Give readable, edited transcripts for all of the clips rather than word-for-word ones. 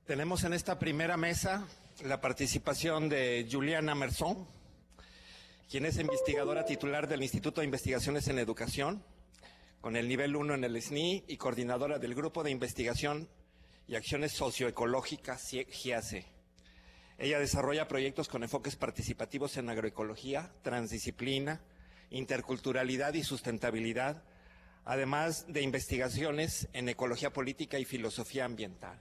Tenemos en esta primera mesa la participación de Juliana Merson, quien es investigadora titular del Instituto de Investigaciones en Educación, con el nivel 1 en el SNI y coordinadora del Grupo de Investigación y Acciones Socioecológicas, GIACE. Ella desarrolla proyectos con enfoques participativos en agroecología, transdisciplina, interculturalidad y sustentabilidad, además de investigaciones en ecología política y filosofía ambiental.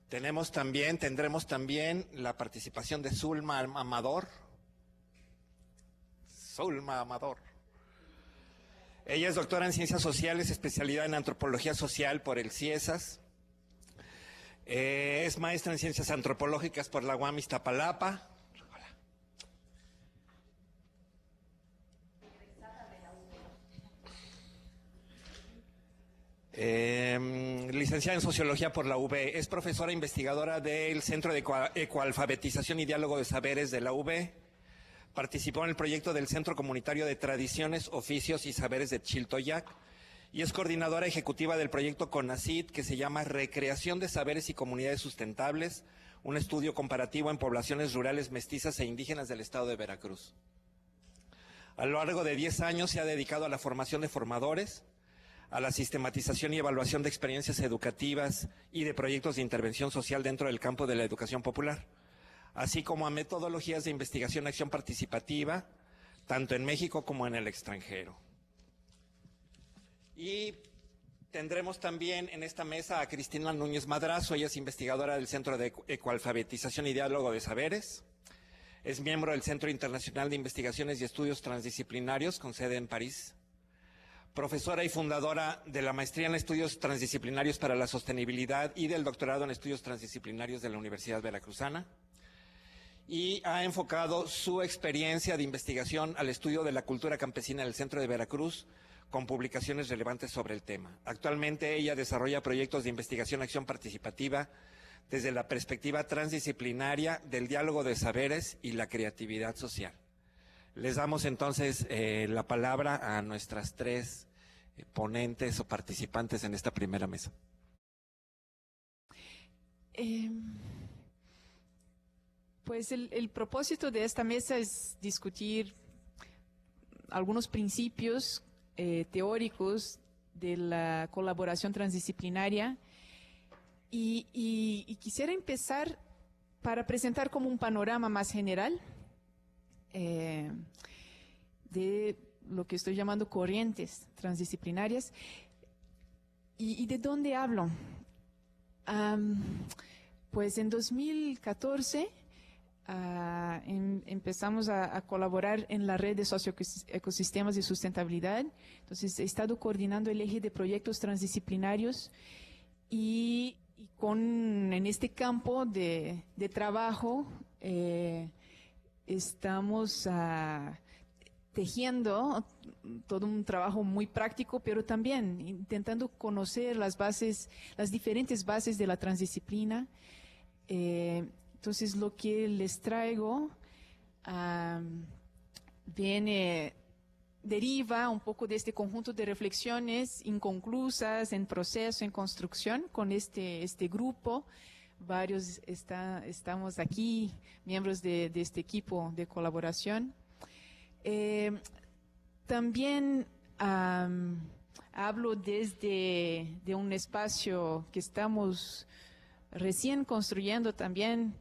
Tendremos también la participación de Zulma Amador. Ella es doctora en Ciencias Sociales, especialidad en Antropología Social por el CIESAS. Es maestra en Ciencias Antropológicas por la UAM Iztapalapa. Licenciada en Sociología por la UB, es profesora investigadora del Centro de Ecoalfabetización y Diálogo de Saberes de la UB. Participó en el proyecto del Centro Comunitario de Tradiciones, Oficios y Saberes de Chiltoyac y es coordinadora ejecutiva del proyecto CONACYT que se llama Recreación de Saberes y Comunidades Sustentables, un estudio comparativo en poblaciones rurales mestizas e indígenas del estado de Veracruz. A lo largo de 10 años se ha dedicado a la formación de formadores, a la sistematización y evaluación de experiencias educativas y de proyectos de intervención social dentro del campo de la educación popular, así como a metodologías de investigación y acción participativa, tanto en México como en el extranjero. Y tendremos también en esta mesa a Cristina Núñez Madrazo. Ella es investigadora del Centro de Ecoalfabetización y Diálogo de Saberes, es miembro del Centro Internacional de Investigaciones y Estudios Transdisciplinarios con sede en París, profesora y fundadora de la maestría en estudios transdisciplinarios para la sostenibilidad y del doctorado en estudios transdisciplinarios de la Universidad Veracruzana, y ha enfocado su experiencia de investigación al estudio de la cultura campesina del centro de Veracruz, con publicaciones relevantes sobre el tema. Actualmente ella desarrolla proyectos de investigación y acción participativa desde la perspectiva transdisciplinaria del diálogo de saberes y la creatividad social. Les damos entonces la palabra a nuestras tres ponentes o participantes en esta primera mesa. Pues el propósito de esta mesa es discutir algunos principios teóricos de la colaboración transdisciplinaria y quisiera empezar para presentar como un panorama más general de lo que estoy llamando corrientes transdisciplinarias. ¿Y de dónde hablo? Pues en 2014 empezamos a colaborar en la red de socioecosistemas de sustentabilidad. Entonces he estado coordinando el eje de proyectos transdisciplinarios y en este campo de trabajo estamos tejiendo todo un trabajo muy práctico, pero también intentando conocer las diferentes bases de la transdisciplina. Entonces lo que les traigo deriva un poco de este conjunto de reflexiones inconclusas, en proceso, en construcción, con este grupo. Varios estamos aquí, miembros de este equipo de colaboración. También hablo desde un espacio que estamos recién construyendo también,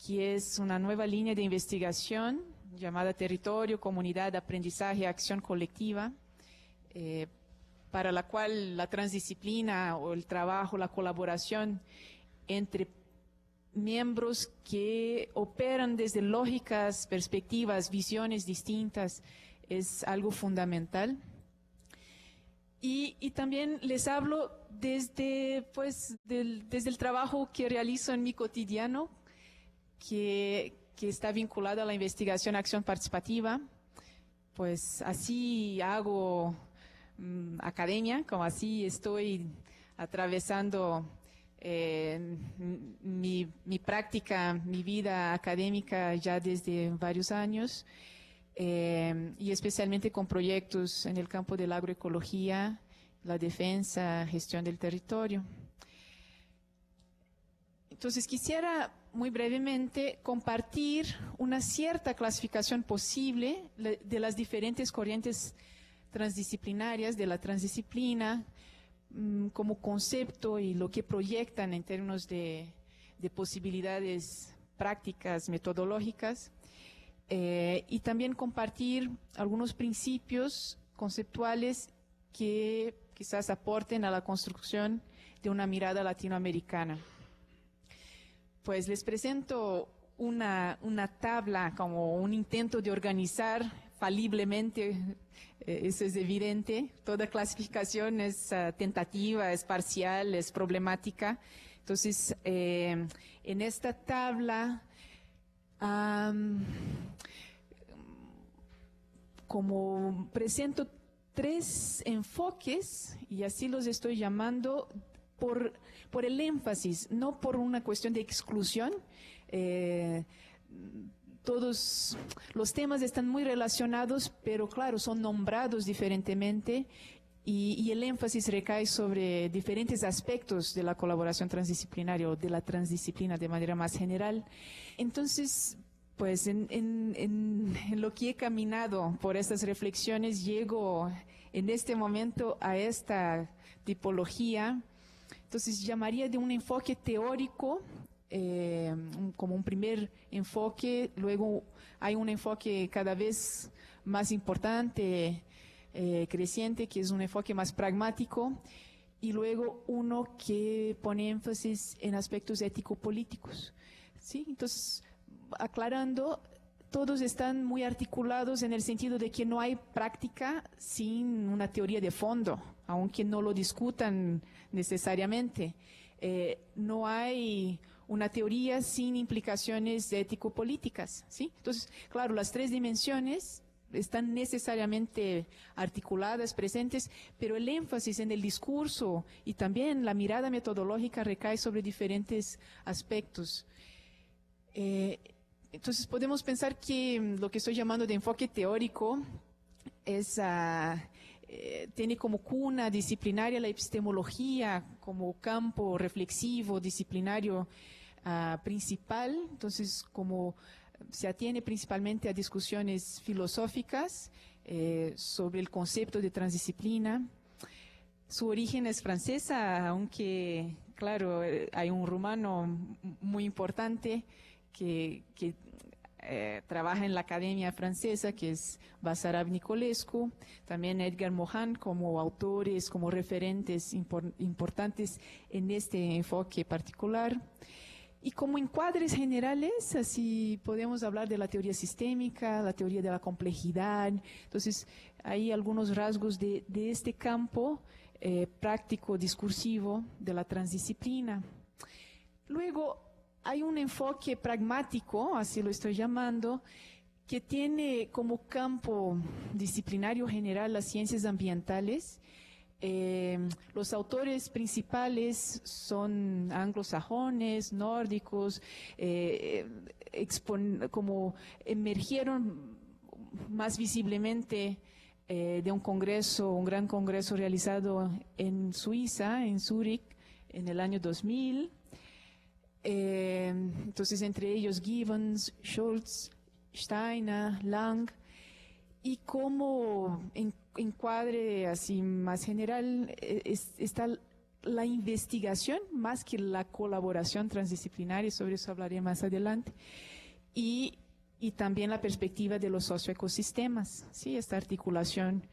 que es una nueva línea de investigación llamada Territorio, Comunidad, Aprendizaje, Acción Colectiva, para la cual la transdisciplina o el trabajo, la colaboración entre miembros que operan desde lógicas, perspectivas, visiones distintas es algo fundamental. Y también les hablo desde el trabajo que realizo en mi cotidiano, que está vinculado a la investigación, acción participativa. Pues así hago academia, como así estoy atravesando mi práctica, mi vida académica ya desde varios años. Y especialmente con proyectos en el campo de la agroecología, la defensa, gestión del territorio. Entonces, quisiera muy brevemente compartir una cierta clasificación posible de las diferentes corrientes transdisciplinarias, de la transdisciplina, como concepto y lo que proyectan en términos de posibilidades prácticas, metodológicas, y también compartir algunos principios conceptuales que quizás aporten a la construcción de una mirada latinoamericana. Pues les presento una tabla, como un intento de organizar faliblemente, eso es evidente. Toda clasificación es tentativa, es parcial, es problemática. Entonces, en esta tabla, como presento 3 enfoques, y así los estoy llamando, por el énfasis, no por una cuestión de exclusión. Todos los temas están muy relacionados, pero claro, son nombrados diferentemente y el énfasis recae sobre diferentes aspectos de la colaboración transdisciplinaria o de la transdisciplina de manera más general. Entonces, pues en lo que he caminado por estas reflexiones, llego en este momento a esta tipología. Entonces, llamaría de un enfoque teórico, como un primer enfoque. Luego hay un enfoque cada vez más importante, creciente, que es un enfoque más pragmático, y luego uno que pone énfasis en aspectos ético-políticos, ¿sí? Entonces, aclarando, todos están muy articulados en el sentido de que no hay práctica sin una teoría de fondo, aunque no lo discutan necesariamente. No hay una teoría sin implicaciones ético-políticas, ¿sí? Entonces, claro, las 3 dimensiones están necesariamente articuladas, presentes, pero el énfasis en el discurso y también la mirada metodológica recae sobre diferentes aspectos. Entonces, podemos pensar que lo que estoy llamando de enfoque teórico es, tiene como cuna disciplinaria la epistemología como campo reflexivo, disciplinario principal. Entonces, como se atiene principalmente a discusiones filosóficas sobre el concepto de transdisciplina. Su origen es francesa, aunque, claro, hay un rumano muy importante que trabaja en la Academia Francesa, que es Basarab Nicolescu, también Edgar Morin, como autores, como referentes importantes en este enfoque particular. Y como encuadres generales, así podemos hablar de la teoría sistémica, la teoría de la complejidad. Entonces, hay algunos rasgos de este campo práctico, discursivo de la transdisciplina. Luego, hay un enfoque pragmático, así lo estoy llamando, que tiene como campo disciplinario general las ciencias ambientales. Los autores principales son anglosajones, nórdicos, como emergieron más visiblemente de un congreso, un gran congreso realizado en Suiza, en Zúrich, en el año 2000. Entonces, entre ellos Gibbons, Schultz, Steiner, Lang, y como encuadre así más general está la investigación más que la colaboración transdisciplinaria, sobre eso hablaré más adelante, y también la perspectiva de los socioecosistemas, ¿sí? Esta articulación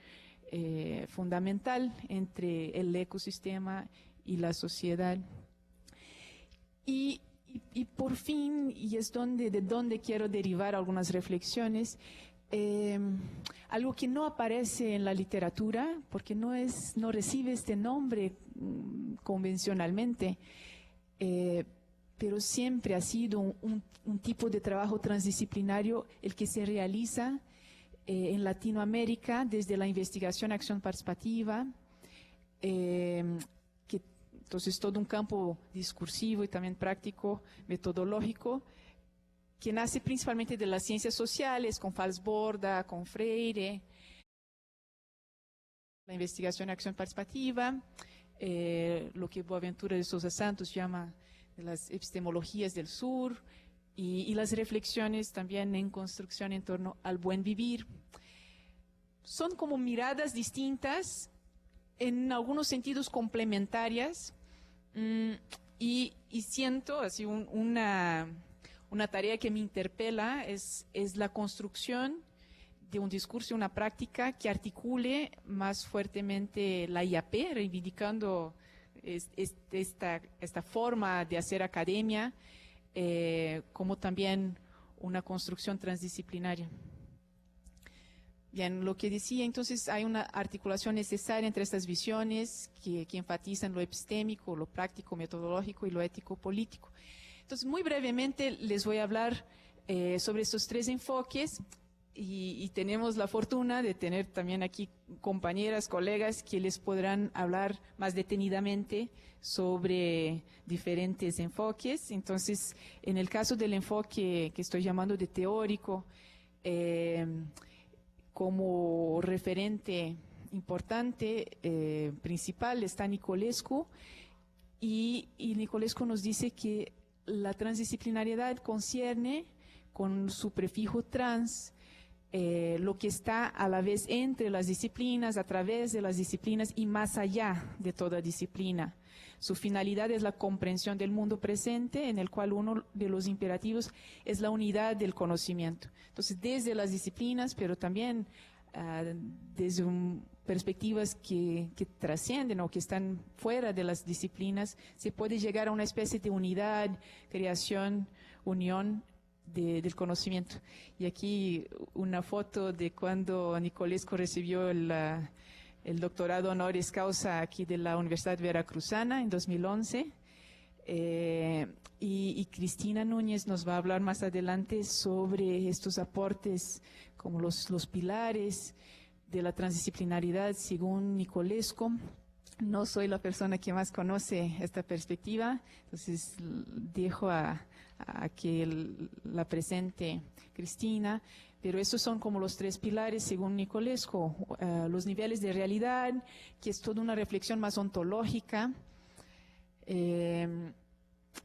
fundamental entre el ecosistema y la sociedad. Y por fin, y es de donde quiero derivar algunas reflexiones, algo que no aparece en la literatura, porque no recibe este nombre convencionalmente, pero siempre ha sido un tipo de trabajo transdisciplinario el que se realiza en Latinoamérica desde la investigación acción participativa, entonces todo un campo discursivo y también práctico, metodológico, que nace principalmente de las ciencias sociales, con Falsborda, con Freire, la investigación acción participativa, lo que Boaventura de Sousa Santos llama de las epistemologías del sur y las reflexiones también en construcción en torno al buen vivir. Son como miradas distintas, en algunos sentidos complementarias, y siento así una tarea que me interpela es la construcción de un discurso y una práctica que articule más fuertemente la IAP, reivindicando esta forma de hacer academia, como también una construcción transdisciplinaria. Bien, lo que decía, entonces hay una articulación necesaria entre estas visiones que enfatizan lo epistémico, lo práctico, metodológico y lo ético-político. Entonces, muy brevemente les voy a hablar sobre estos tres enfoques y tenemos la fortuna de tener también aquí compañeras, colegas que les podrán hablar más detenidamente sobre diferentes enfoques. Entonces, en el caso del enfoque que estoy llamando de teórico, como referente importante, principal, está Nicolescu, y Nicolescu nos dice que la transdisciplinariedad concierne con su prefijo trans, lo que está a la vez entre las disciplinas, a través de las disciplinas y más allá de toda disciplina. Su finalidad es la comprensión del mundo presente, en el cual uno de los imperativos es la unidad del conocimiento. Entonces, desde las disciplinas, pero también desde perspectivas que trascienden o que están fuera de las disciplinas, se puede llegar a una especie de unidad, creación, unión del conocimiento. Y aquí una foto de cuando Nicolescu recibió el doctorado honoris causa aquí de la Universidad Veracruzana en 2011. Y Cristina Núñez nos va a hablar más adelante sobre estos aportes como los pilares de la transdisciplinaridad según Nicolescu. No soy la persona que más conoce esta perspectiva, entonces dejo a que la presente Cristina, pero estos son como los tres pilares según Nicolescu. Los niveles de realidad, que es toda una reflexión más ontológica,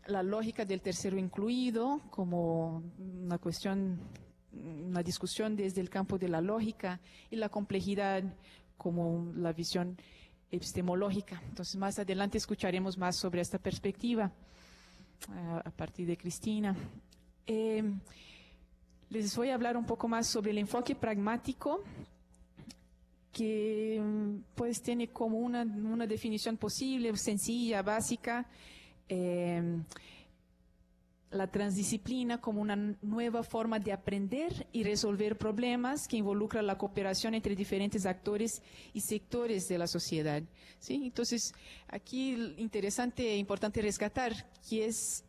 la lógica del tercero incluido, como una discusión desde el campo de la lógica, y la complejidad como la visión epistemológica. Entonces, más adelante escucharemos más sobre esta perspectiva a partir de Cristina. Les voy a hablar un poco más sobre el enfoque pragmático, que pues tiene como una definición posible, sencilla, básica. La transdisciplina como una nueva forma de aprender y resolver problemas que involucra la cooperación entre diferentes actores y sectores de la sociedad. ¿Sí? Entonces, aquí interesante e importante rescatar que es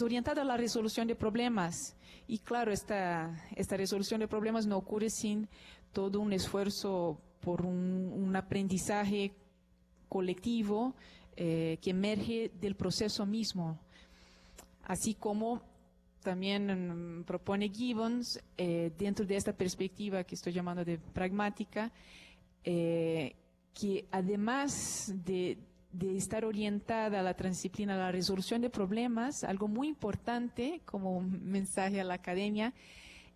orientada a la resolución de problemas. Y claro, esta resolución de problemas no ocurre sin todo un esfuerzo por un aprendizaje colectivo que emerge del proceso mismo. Así como también propone Gibbons, dentro de esta perspectiva que estoy llamando de pragmática, que además de estar orientada a la transdisciplina, a la resolución de problemas, algo muy importante como mensaje a la academia,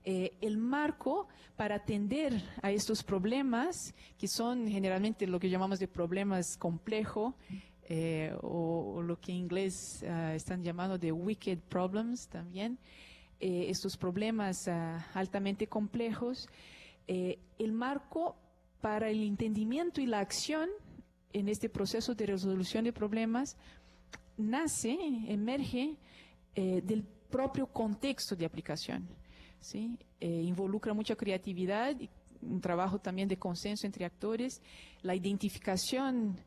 el marco para atender a estos problemas, que son generalmente lo que llamamos de problemas complejos, o lo que en inglés están llamando de wicked problems también, estos problemas altamente complejos, el marco para el entendimiento y la acción en este proceso de resolución de problemas emerge del propio contexto de aplicación, ¿sí? Involucra mucha creatividad, un trabajo también de consenso entre actores, la identificación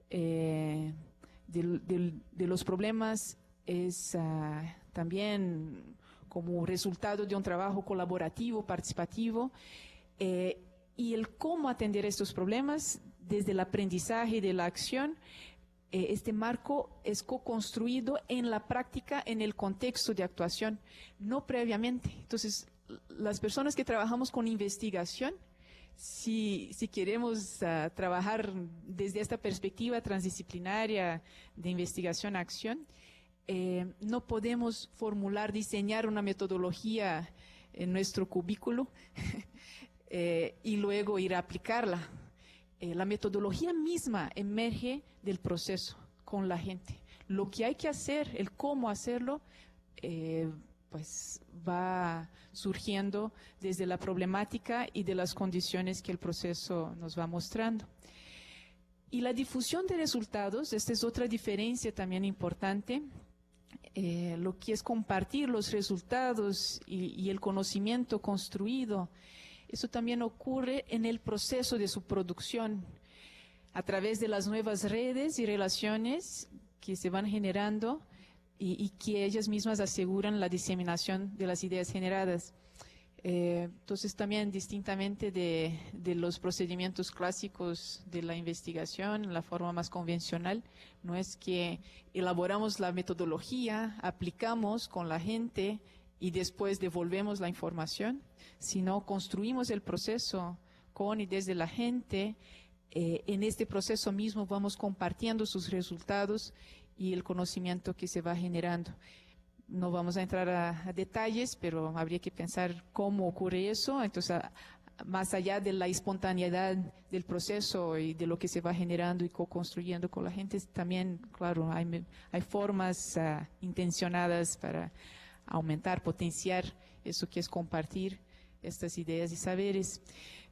de los problemas es también como resultado de un trabajo colaborativo, participativo, y el cómo atender estos problemas desde el aprendizaje de la acción. Este marco es co-construido en la práctica, en el contexto de actuación, no previamente. Entonces, las personas que trabajamos con investigación, si queremos trabajar desde esta perspectiva transdisciplinaria de investigación-acción, no podemos diseñar una metodología en nuestro cubículo y luego ir a aplicarla. La metodología misma emerge del proceso con la gente. Lo que hay que hacer, el cómo hacerlo, pues va surgiendo desde la problemática y de las condiciones que el proceso nos va mostrando. Y la difusión de resultados, esta es otra diferencia también importante. Lo que es compartir los resultados y el conocimiento construido, eso también ocurre en el proceso de su producción, a través de las nuevas redes y relaciones que se van generando y que ellas mismas aseguran la diseminación de las ideas generadas. Entonces también distintamente de los procedimientos clásicos de la investigación, la forma más convencional, no es que elaboramos la metodología, aplicamos con la gente y después devolvemos la información, sino construimos el proceso con y desde la gente. En este proceso mismo vamos compartiendo sus resultados y el conocimiento que se va generando. No vamos a entrar a detalles, pero habría que pensar cómo ocurre eso. Entonces, más allá de la espontaneidad del proceso y de lo que se va generando y co-construyendo con la gente, también, claro, hay formas intencionadas para aumentar, potenciar eso que es compartir estas ideas y saberes.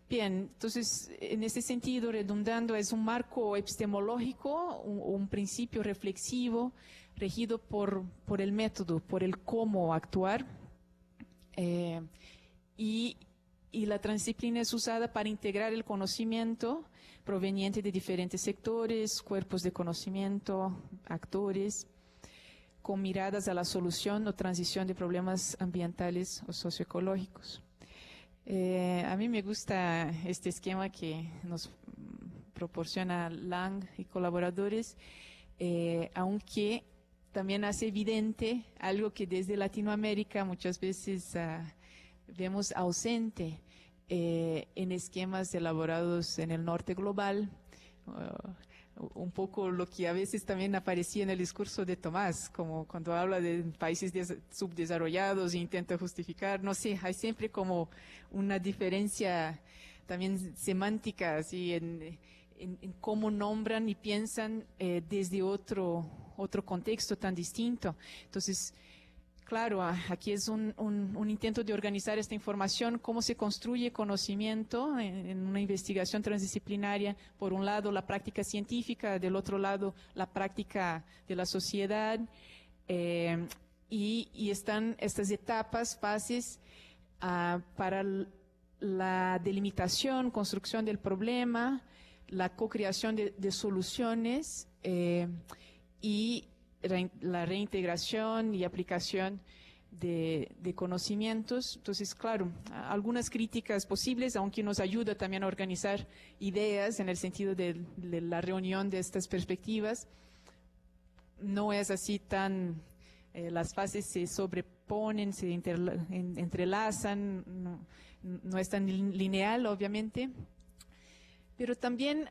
Bien, entonces, en ese sentido, redundando, es un marco epistemológico, un principio reflexivo, regido por el método, por el cómo actuar, y la transdisciplina es usada para integrar el conocimiento proveniente de diferentes sectores, cuerpos de conocimiento, actores, con miradas a la solución o transición de problemas ambientales o socioecológicos. A mí me gusta este esquema que nos proporciona Lang y colaboradores, aunque también hace evidente algo que desde Latinoamérica muchas veces vemos ausente en esquemas elaborados en el norte global, un poco lo que a veces también aparecía en el discurso de Tomás, como cuando habla de países subdesarrollados e intenta justificar, no sé, hay siempre como una diferencia también semántica, así, en cómo nombran y piensan desde otro contexto tan distinto. Entonces, claro, aquí es un intento de organizar esta información, cómo se construye conocimiento en una investigación transdisciplinaria. Por un lado, la práctica científica, del otro lado, la práctica de la sociedad. Y están estas etapas, fases, para la delimitación, construcción del problema, la co-creación de soluciones y la reintegración y aplicación de conocimientos. Entonces, claro, algunas críticas posibles, aunque nos ayuda también a organizar ideas en el sentido de la reunión de estas perspectivas. No es así tan, las fases se sobreponen, se entrelazan, no es tan lineal, obviamente. Pero también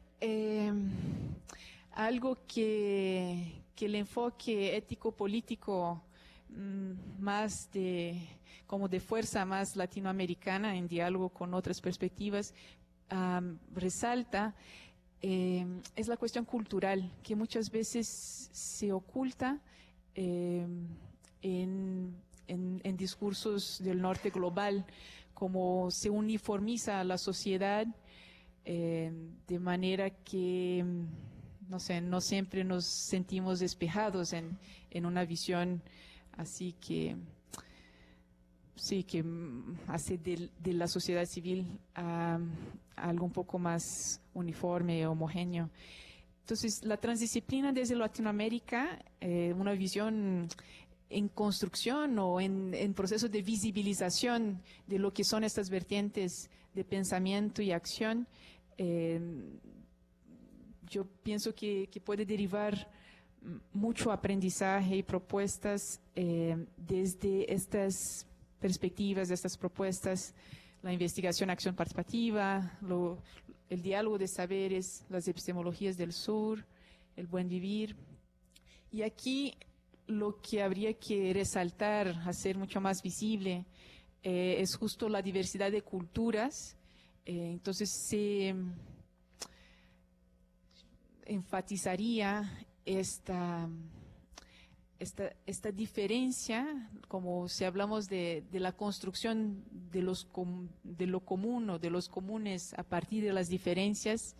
algo que el enfoque ético-político más como de fuerza más latinoamericana, en diálogo con otras perspectivas, resalta, es la cuestión cultural, que muchas veces se oculta en discursos del norte global, como se uniformiza la sociedad de manera que, no sé, no siempre nos sentimos despejados en una visión así que, sí, que hace de la sociedad civil algo un poco más uniforme, homogéneo. Entonces, la transdisciplina desde Latinoamérica, una visión en construcción o en proceso de visibilización de lo que son estas vertientes de pensamiento y acción, yo pienso que puede derivar mucho aprendizaje y propuestas desde estas perspectivas, de estas propuestas, la investigación, acción participativa, el diálogo de saberes, las epistemologías del sur, el buen vivir. Y aquí lo que habría que resaltar, hacer mucho más visible, es justo la diversidad de culturas. Entonces se enfatizaría esta diferencia, como si hablamos de la construcción de lo común o de los comunes a partir de las diferencias.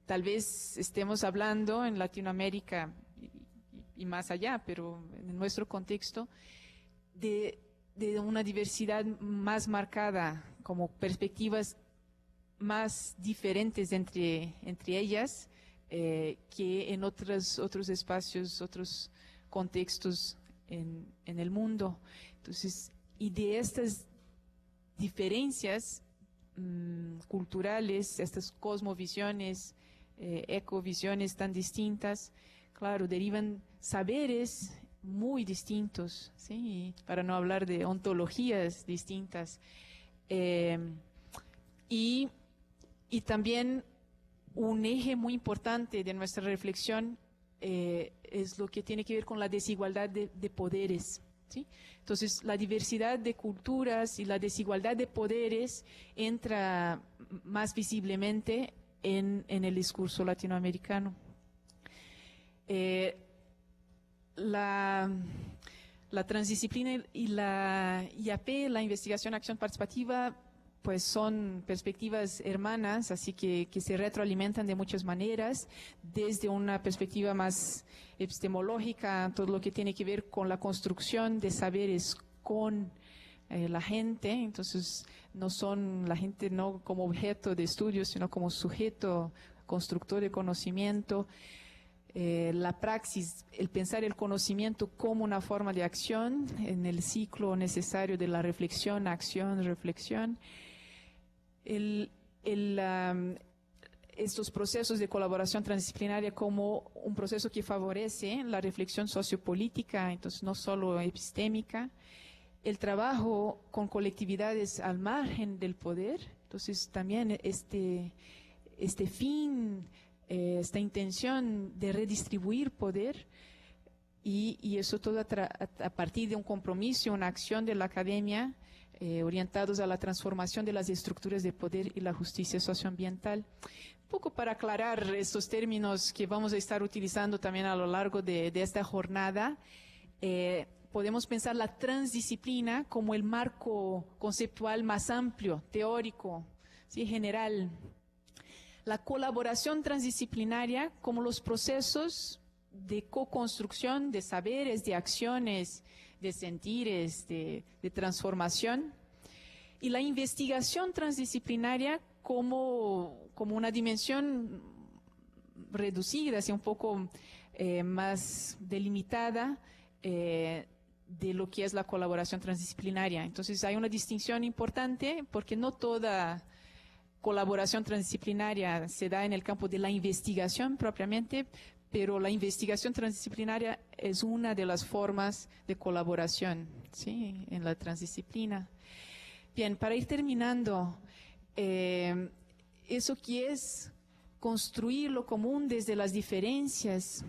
Tal vez estemos hablando en Latinoamérica y más allá, pero en nuestro contexto, de una diversidad más marcada, como perspectivas más diferentes entre ellas, que en otros espacios, otros contextos en el mundo. Entonces, y de estas diferencias culturales, estas cosmovisiones, ecovisiones tan distintas, claro, derivan saberes muy distintos, ¿sí? Para no hablar de ontologías distintas. Y también un eje muy importante de nuestra reflexión es lo que tiene que ver con la desigualdad de poderes, ¿sí? Entonces, la diversidad de culturas y la desigualdad de poderes entra más visiblemente en el discurso latinoamericano. La transdisciplina y la IAP, la investigación acción participativa, pues son perspectivas hermanas, así que se retroalimentan de muchas maneras, desde una perspectiva más epistemológica, todo lo que tiene que ver con la construcción de saberes con la gente. Entonces no son la gente no como objeto de estudio, sino como sujeto constructor de conocimiento. La praxis, el pensar el conocimiento como una forma de acción en el ciclo necesario de la reflexión, acción, reflexión. Estos procesos de colaboración transdisciplinaria como un proceso que favorece la reflexión sociopolítica, entonces no solo epistémica, el trabajo con colectividades al margen del poder. Entonces también este fin, esta intención de redistribuir poder, y eso todo a partir de un compromiso, una acción de la academia, orientados a la transformación de las estructuras de poder y la justicia socioambiental. Un poco para aclarar estos términos que vamos a estar utilizando también a lo largo de esta jornada, podemos pensar la transdisciplina como el marco conceptual más amplio, teórico, ¿sí? General. La colaboración transdisciplinaria como los procesos de co-construcción de saberes, de acciones, de sentires, de transformación, y la investigación transdisciplinaria como una dimensión reducida, así un poco más delimitada de lo que es la colaboración transdisciplinaria. Entonces hay una distinción importante, porque no toda colaboración transdisciplinaria se da en el campo de la investigación propiamente, pero la investigación transdisciplinaria es una de las formas de colaboración, ¿sí? En la transdisciplina. Bien, para ir terminando, eso que es construir lo común desde las diferencias,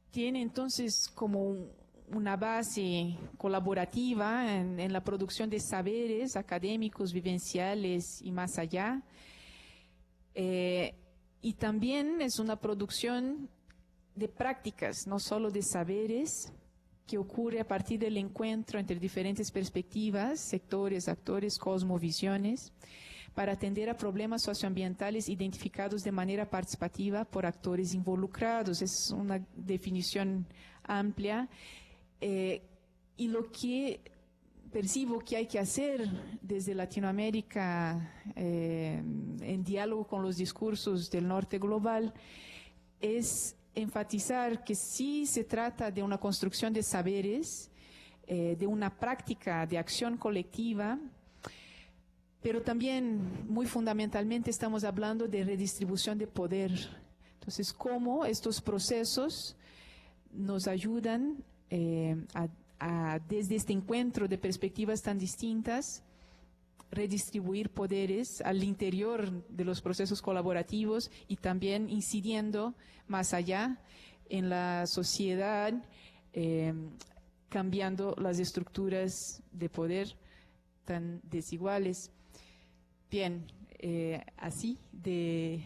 tiene entonces como una base colaborativa en la producción de saberes académicos, vivenciales y más allá. Y también es una producción de prácticas, no solo de saberes, que ocurre a partir del encuentro entre diferentes perspectivas, sectores, actores, cosmovisiones, para atender a problemas socioambientales identificados de manera participativa por actores involucrados. Es una definición amplia. Y lo que percibo que hay que hacer desde Latinoamérica, en diálogo con los discursos del norte global, es enfatizar que sí se trata de una construcción de saberes, de una práctica de acción colectiva, pero también muy fundamentalmente estamos hablando de redistribución de poder. Entonces, cómo estos procesos nos ayudan desde este encuentro de perspectivas tan distintas, redistribuir poderes al interior de los procesos colaborativos y también incidiendo más allá en la sociedad, cambiando las estructuras de poder tan desiguales. Bien, así de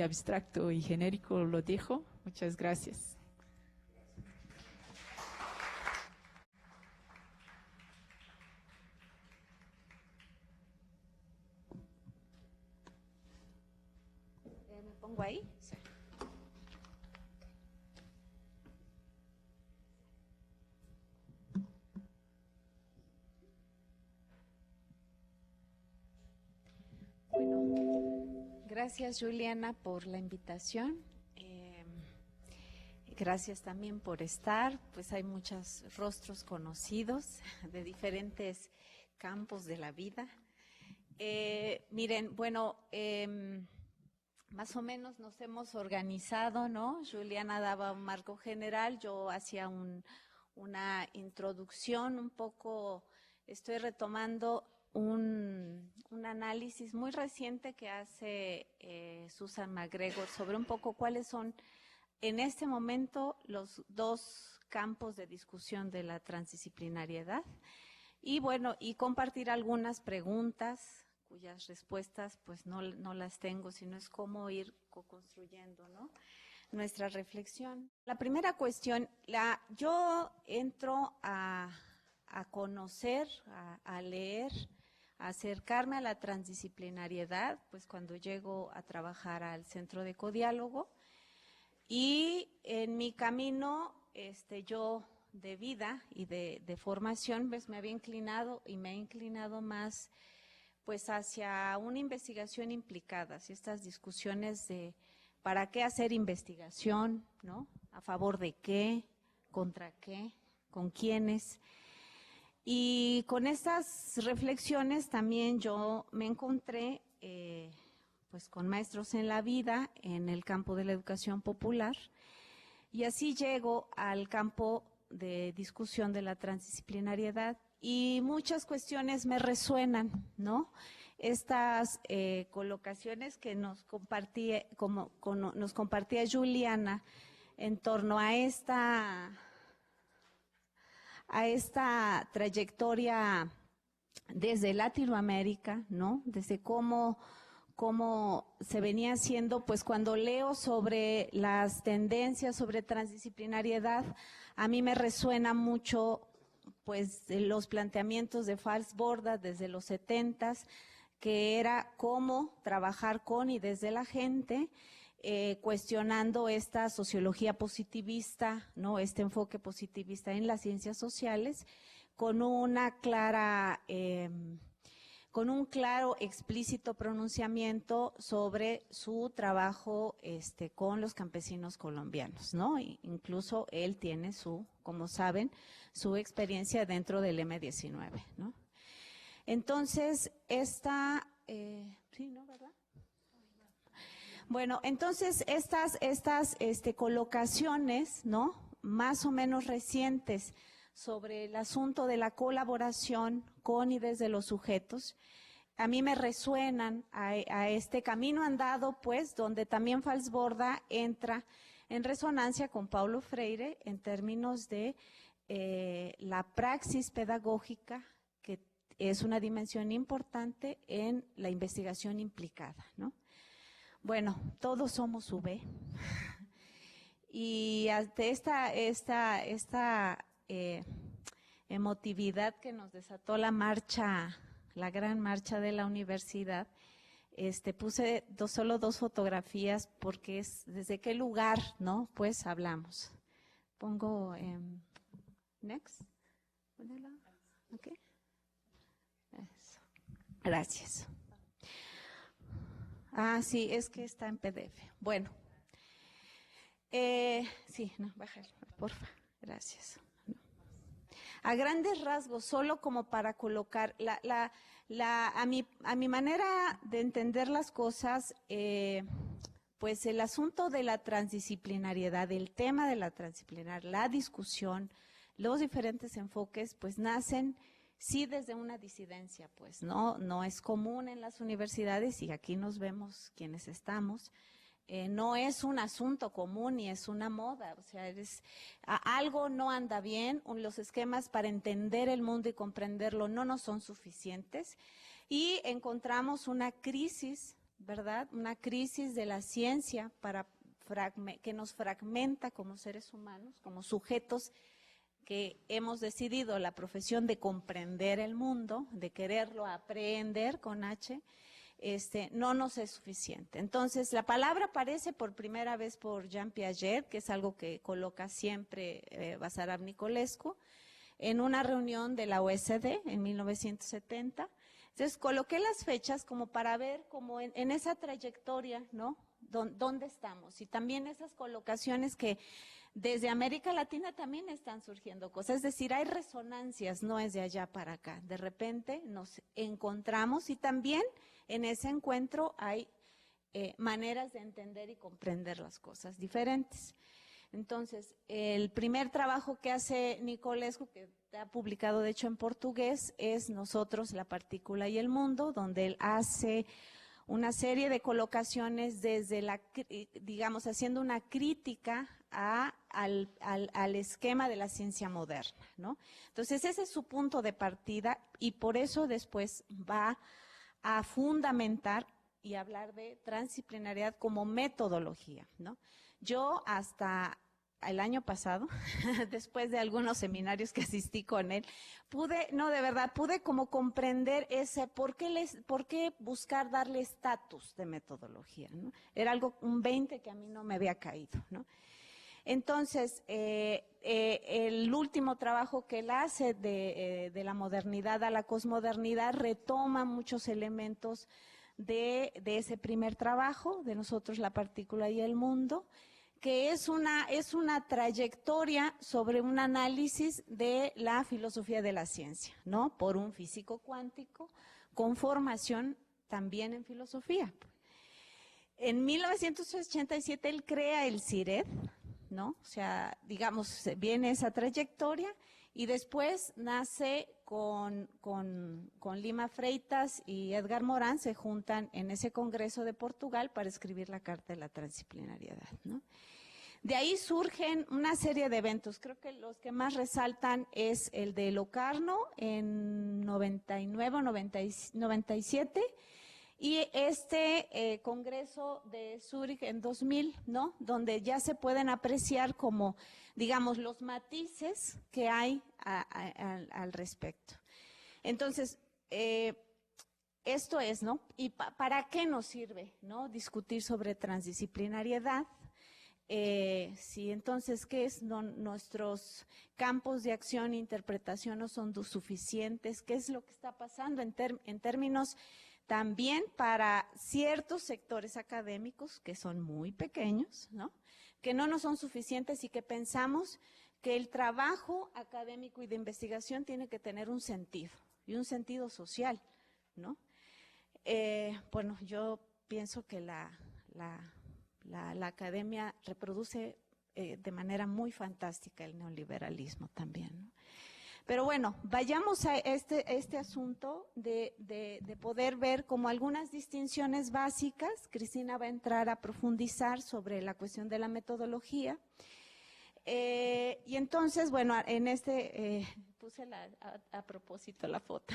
abstracto y genérico lo dejo. Muchas gracias. ¿Me pongo ahí? Sí. Bueno, gracias Juliana por la invitación. Gracias también por estar. Pues hay muchos rostros conocidos de diferentes campos de la vida. Miren, bueno, más o menos nos hemos organizado, ¿no? Juliana daba un marco general, yo hacía una introducción un poco, estoy retomando un análisis muy reciente que hace Susan MacGregor sobre un poco cuáles son en este momento los dos campos de discusión de la transdisciplinariedad y bueno, y compartir algunas preguntas cuyas respuestas pues no las tengo, sino es cómo ir co-construyendo, ¿no?, nuestra reflexión. La primera cuestión, yo entro a conocer, a leer, a acercarme a la transdisciplinariedad, pues cuando llego a trabajar al Centro de Codiálogo, y en mi camino, yo de vida y de formación, pues me había inclinado y me he inclinado más pues hacia una investigación implicada, hacia estas discusiones de para qué hacer investigación, ¿no? A favor de qué, contra qué, con quiénes. Y con estas reflexiones también yo me encontré pues con maestros en la vida, en el campo de la educación popular, y así llego al campo de discusión de la transdisciplinariedad y muchas cuestiones me resuenan, ¿no? Estas colocaciones que nos compartía Juliana en torno a esta trayectoria desde Latinoamérica, ¿no? Desde cómo se venía haciendo, pues cuando leo sobre las tendencias, sobre transdisciplinariedad, a mí me resuena mucho pues los planteamientos de Falsborda desde los 70s, que era cómo trabajar con y desde la gente, cuestionando esta sociología positivista, ¿no?, este enfoque positivista en las ciencias sociales, con una clara con un claro, explícito pronunciamiento sobre su trabajo con los campesinos colombianos, ¿no? Incluso él tiene como saben, su experiencia dentro del M19, ¿no? Entonces, sí, ¿no, verdad? Bueno, entonces estas colocaciones, ¿no?, más o menos recientes, sobre el asunto de la colaboración con y desde los sujetos, a mí me resuenan a este camino andado, pues, donde también Falsborda entra en resonancia con Paulo Freire en términos de la praxis pedagógica, que es una dimensión importante en la investigación implicada, ¿no? Bueno, todos somos UB. Y ante esta emotividad que nos desató la gran marcha de la universidad, puse solo 2 fotografías porque es desde qué lugar, ¿no?, pues hablamos. Pongo next. Okay. Eso. Gracias. Sí, es que está en PDF. Bueno. Sí, no, bájalo, porfa. Gracias. A grandes rasgos, solo como para colocar a mi manera de entender las cosas, pues el asunto de la transdisciplinariedad, el tema de la transdisciplinariedad, la discusión, los diferentes enfoques, pues nacen sí desde una disidencia, pues no es común en las universidades, y aquí nos vemos quienes estamos, no es un asunto común ni es una moda, o sea, algo no anda bien, los esquemas para entender el mundo y comprenderlo no nos son suficientes y encontramos una crisis, ¿verdad? Una crisis de la ciencia que nos fragmenta como seres humanos, como sujetos que hemos decidido la profesión de comprender el mundo, de quererlo aprehender con H, no nos es suficiente. Entonces, la palabra aparece por primera vez por Jean Piaget, que es algo que coloca siempre Basarab Nicolescu, en una reunión de la OSD en 1970. Entonces, coloqué las fechas como para ver como en esa trayectoria, ¿no? ¿Dónde estamos? Y también esas colocaciones que desde América Latina también están surgiendo cosas, es decir, hay resonancias, no es de allá para acá. De repente nos encontramos y también en ese encuentro hay maneras de entender y comprender las cosas diferentes. Entonces, el primer trabajo que hace Nicolescu, que ha publicado de hecho en portugués, es Nosotros, la partícula y el mundo, donde él hace una serie de colocaciones desde digamos, haciendo una crítica al esquema de la ciencia moderna, ¿no? Entonces, ese es su punto de partida y por eso después va a fundamentar y hablar de transdisciplinariedad como metodología, ¿no? Yo hasta el año pasado, después de algunos seminarios que asistí con él, pude como comprender por qué buscar darle estatus de metodología, ¿no? Era un 20 que a mí no me había caído, ¿no? Entonces, el último trabajo que él hace de la modernidad a la posmodernidad retoma muchos elementos de ese primer trabajo, de Nosotros, la partícula y el mundo, que es una trayectoria sobre un análisis de la filosofía de la ciencia, ¿no? Por un físico cuántico con formación también en filosofía. En 1987 él crea el CIRED, ¿no? O sea, digamos, viene esa trayectoria y después nace con Lima Freitas y Edgar Morán, se juntan en ese congreso de Portugal para escribir la Carta de la Transdisciplinariedad, ¿no? De ahí surgen una serie de eventos, creo que los que más resaltan es el de Locarno en 99 o 97 y congreso de Zúrich en 2000, ¿no? Donde ya se pueden apreciar como, digamos, los matices que hay al respecto. Entonces, esto es, ¿no? ¿Y para qué nos sirve, ¿no? Discutir sobre transdisciplinariedad. Sí, entonces, ¿qué es? Nuestros campos de acción e interpretación no son suficientes. ¿Qué es lo que está pasando en términos también para ciertos sectores académicos que son muy pequeños, ¿no? Que no nos son suficientes y que pensamos que el trabajo académico y de investigación tiene que tener un sentido y un sentido social, ¿no? Bueno, yo pienso que la academia reproduce de manera muy fantástica el neoliberalismo también, ¿no? Pero bueno, vayamos a este asunto de poder ver como algunas distinciones básicas. Cristina va a entrar a profundizar sobre la cuestión de la metodología. Y entonces, bueno, puse a propósito la foto.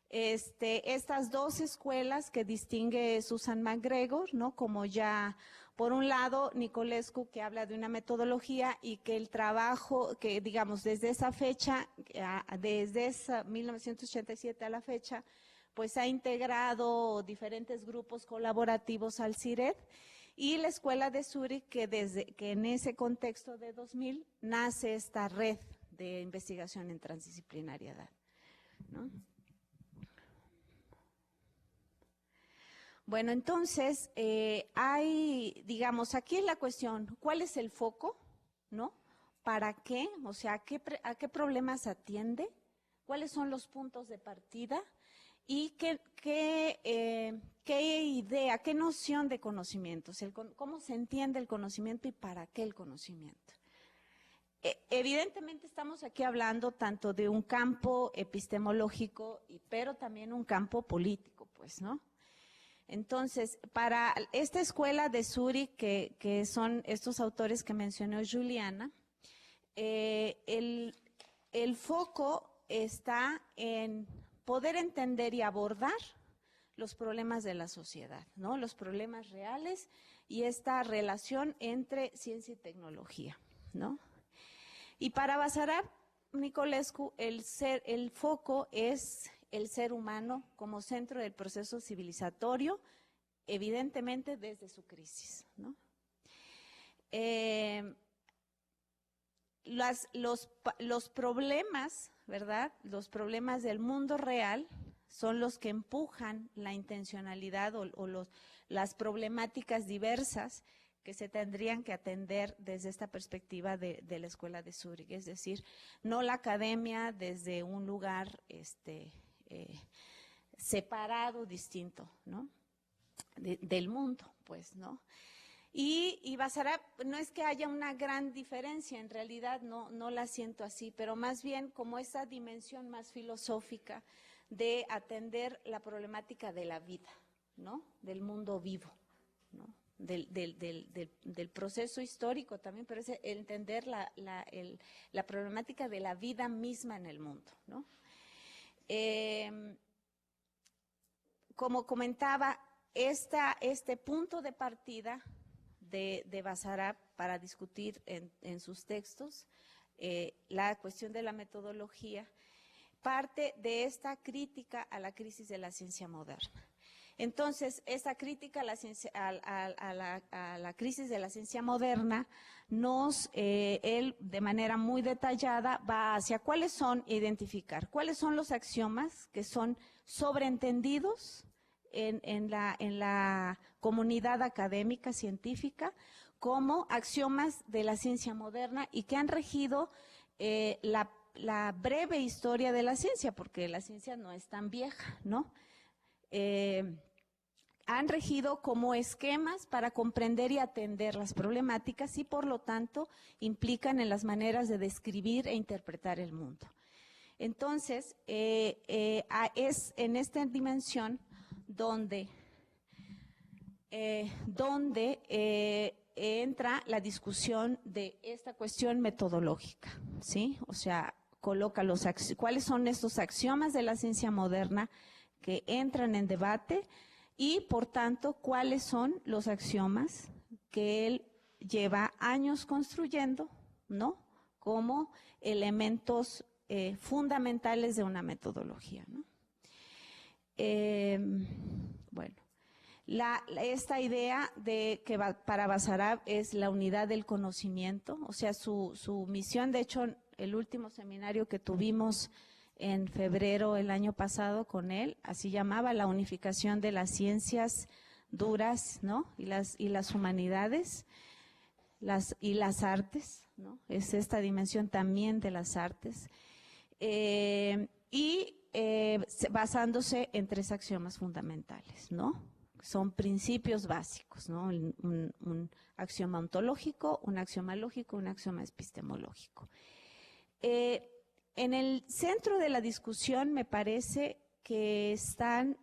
Estas dos escuelas que distingue Susan MacGregor, ¿no? Como ya, por un lado, Nicolescu, que habla de una metodología y que el trabajo, que digamos, desde esa fecha, desde esa 1987 a la fecha, pues ha integrado diferentes grupos colaborativos al CIRED, y la Escuela de Zúrich, que en ese contexto de 2000 nace esta red de investigación en transdisciplinariedad, ¿no? Bueno, entonces, digamos, aquí es la cuestión, ¿cuál es el foco, no? ¿Para qué? O sea, ¿a qué problemas atiende? ¿Cuáles son los puntos de partida? ¿Y qué idea, qué noción de conocimiento? ¿Cómo se entiende el conocimiento y para qué el conocimiento? Evidentemente estamos aquí hablando tanto de un campo epistemológico, pero también un campo político, pues, ¿no? Entonces, para esta escuela de Zúrich, que son estos autores que mencionó Juliana, el foco está en poder entender y abordar los problemas de la sociedad, ¿no? Los problemas reales y esta relación entre ciencia y tecnología, ¿no? Y para Basarab Nicolescu, el foco es el ser humano como centro del proceso civilizatorio, evidentemente desde su crisis, ¿no? Los problemas, ¿verdad? Los problemas del mundo real son los que empujan la intencionalidad o las problemáticas diversas que se tendrían que atender desde esta perspectiva de la Escuela de Zúrich, es decir, no la academia desde un lugar separado, distinto, ¿no? Del mundo, pues, ¿no? Y Basarab, no es que haya una gran diferencia, en realidad no la siento así, pero más bien como esa dimensión más filosófica de atender la problemática de la vida, ¿no? Del mundo vivo, ¿no? Del proceso histórico también, pero es entender la problemática de la vida misma en el mundo, ¿no? Como comentaba, este punto de partida de Basarab para discutir en sus textos la cuestión de la metodología parte de esta crítica a la crisis de la ciencia moderna. Entonces, esa crítica a la crisis de la ciencia moderna él de manera muy detallada va hacia identificar cuáles son los axiomas que son sobreentendidos en la comunidad académica científica como axiomas de la ciencia moderna y que han regido la breve historia de la ciencia, porque la ciencia no es tan vieja, ¿no? Han regido como esquemas para comprender y atender las problemáticas y por lo tanto implican en las maneras de describir e interpretar el mundo. Entonces, es en esta dimensión donde entra la discusión de esta cuestión metodológica, ¿sí? O sea, coloca cuáles son estos axiomas de la ciencia moderna que entran en debate y, por tanto, cuáles son los axiomas que él lleva años construyendo, ¿no? Como elementos fundamentales de una metodología, ¿no? Bueno, esta idea de que para Basarab es la unidad del conocimiento, o sea, su misión, de hecho, el último seminario que tuvimos en febrero el año pasado con él, así llamaba la unificación de las ciencias duras, ¿no? Y las humanidades y las artes, ¿no? Es esta dimensión también de las artes. Basándose en 3 axiomas fundamentales, ¿no? Son principios básicos, ¿no? Un axioma ontológico, un axioma lógico, un axioma epistemológico. En el centro de la discusión me parece que están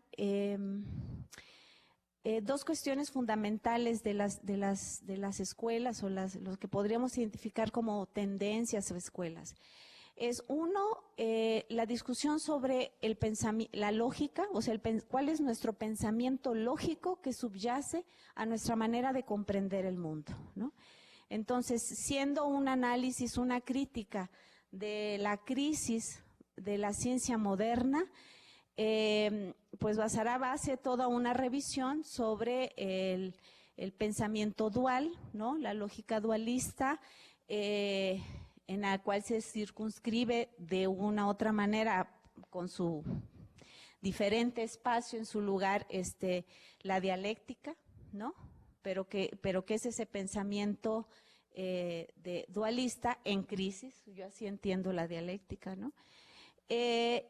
2 cuestiones fundamentales de las escuelas o lo que podríamos identificar como tendencias o escuelas. Es uno, la discusión sobre la lógica, o sea, cuál es nuestro pensamiento lógico que subyace a nuestra manera de comprender el mundo, ¿no? Entonces, siendo un análisis, una crítica de la crisis de la ciencia moderna, pues Basarab hace toda una revisión sobre el pensamiento dual, ¿no? La lógica dualista, en la cual se circunscribe de una u otra manera con su diferente espacio en su lugar la dialéctica, ¿no? Pero que es ese pensamiento de dualista en crisis, yo así entiendo la dialéctica, ¿no? Que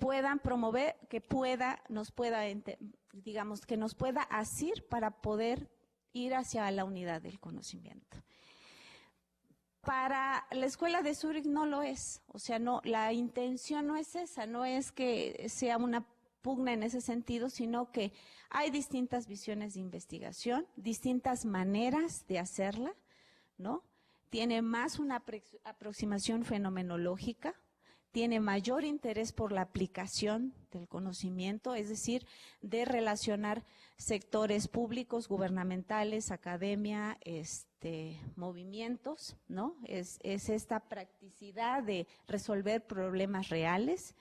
puedan promover, que nos pueda asir para poder ir hacia la unidad del conocimiento. Para la Escuela de Zúrich no lo es, o sea, no, la intención no es esa, no es que sea una pugna en ese sentido, sino que hay distintas visiones de investigación, distintas maneras de hacerla, ¿no? Tiene más una aproximación fenomenológica, tiene mayor interés por la aplicación del conocimiento, es decir, de relacionar sectores públicos, gubernamentales, academia, movimientos, ¿no? Es esta practicidad de resolver problemas reales.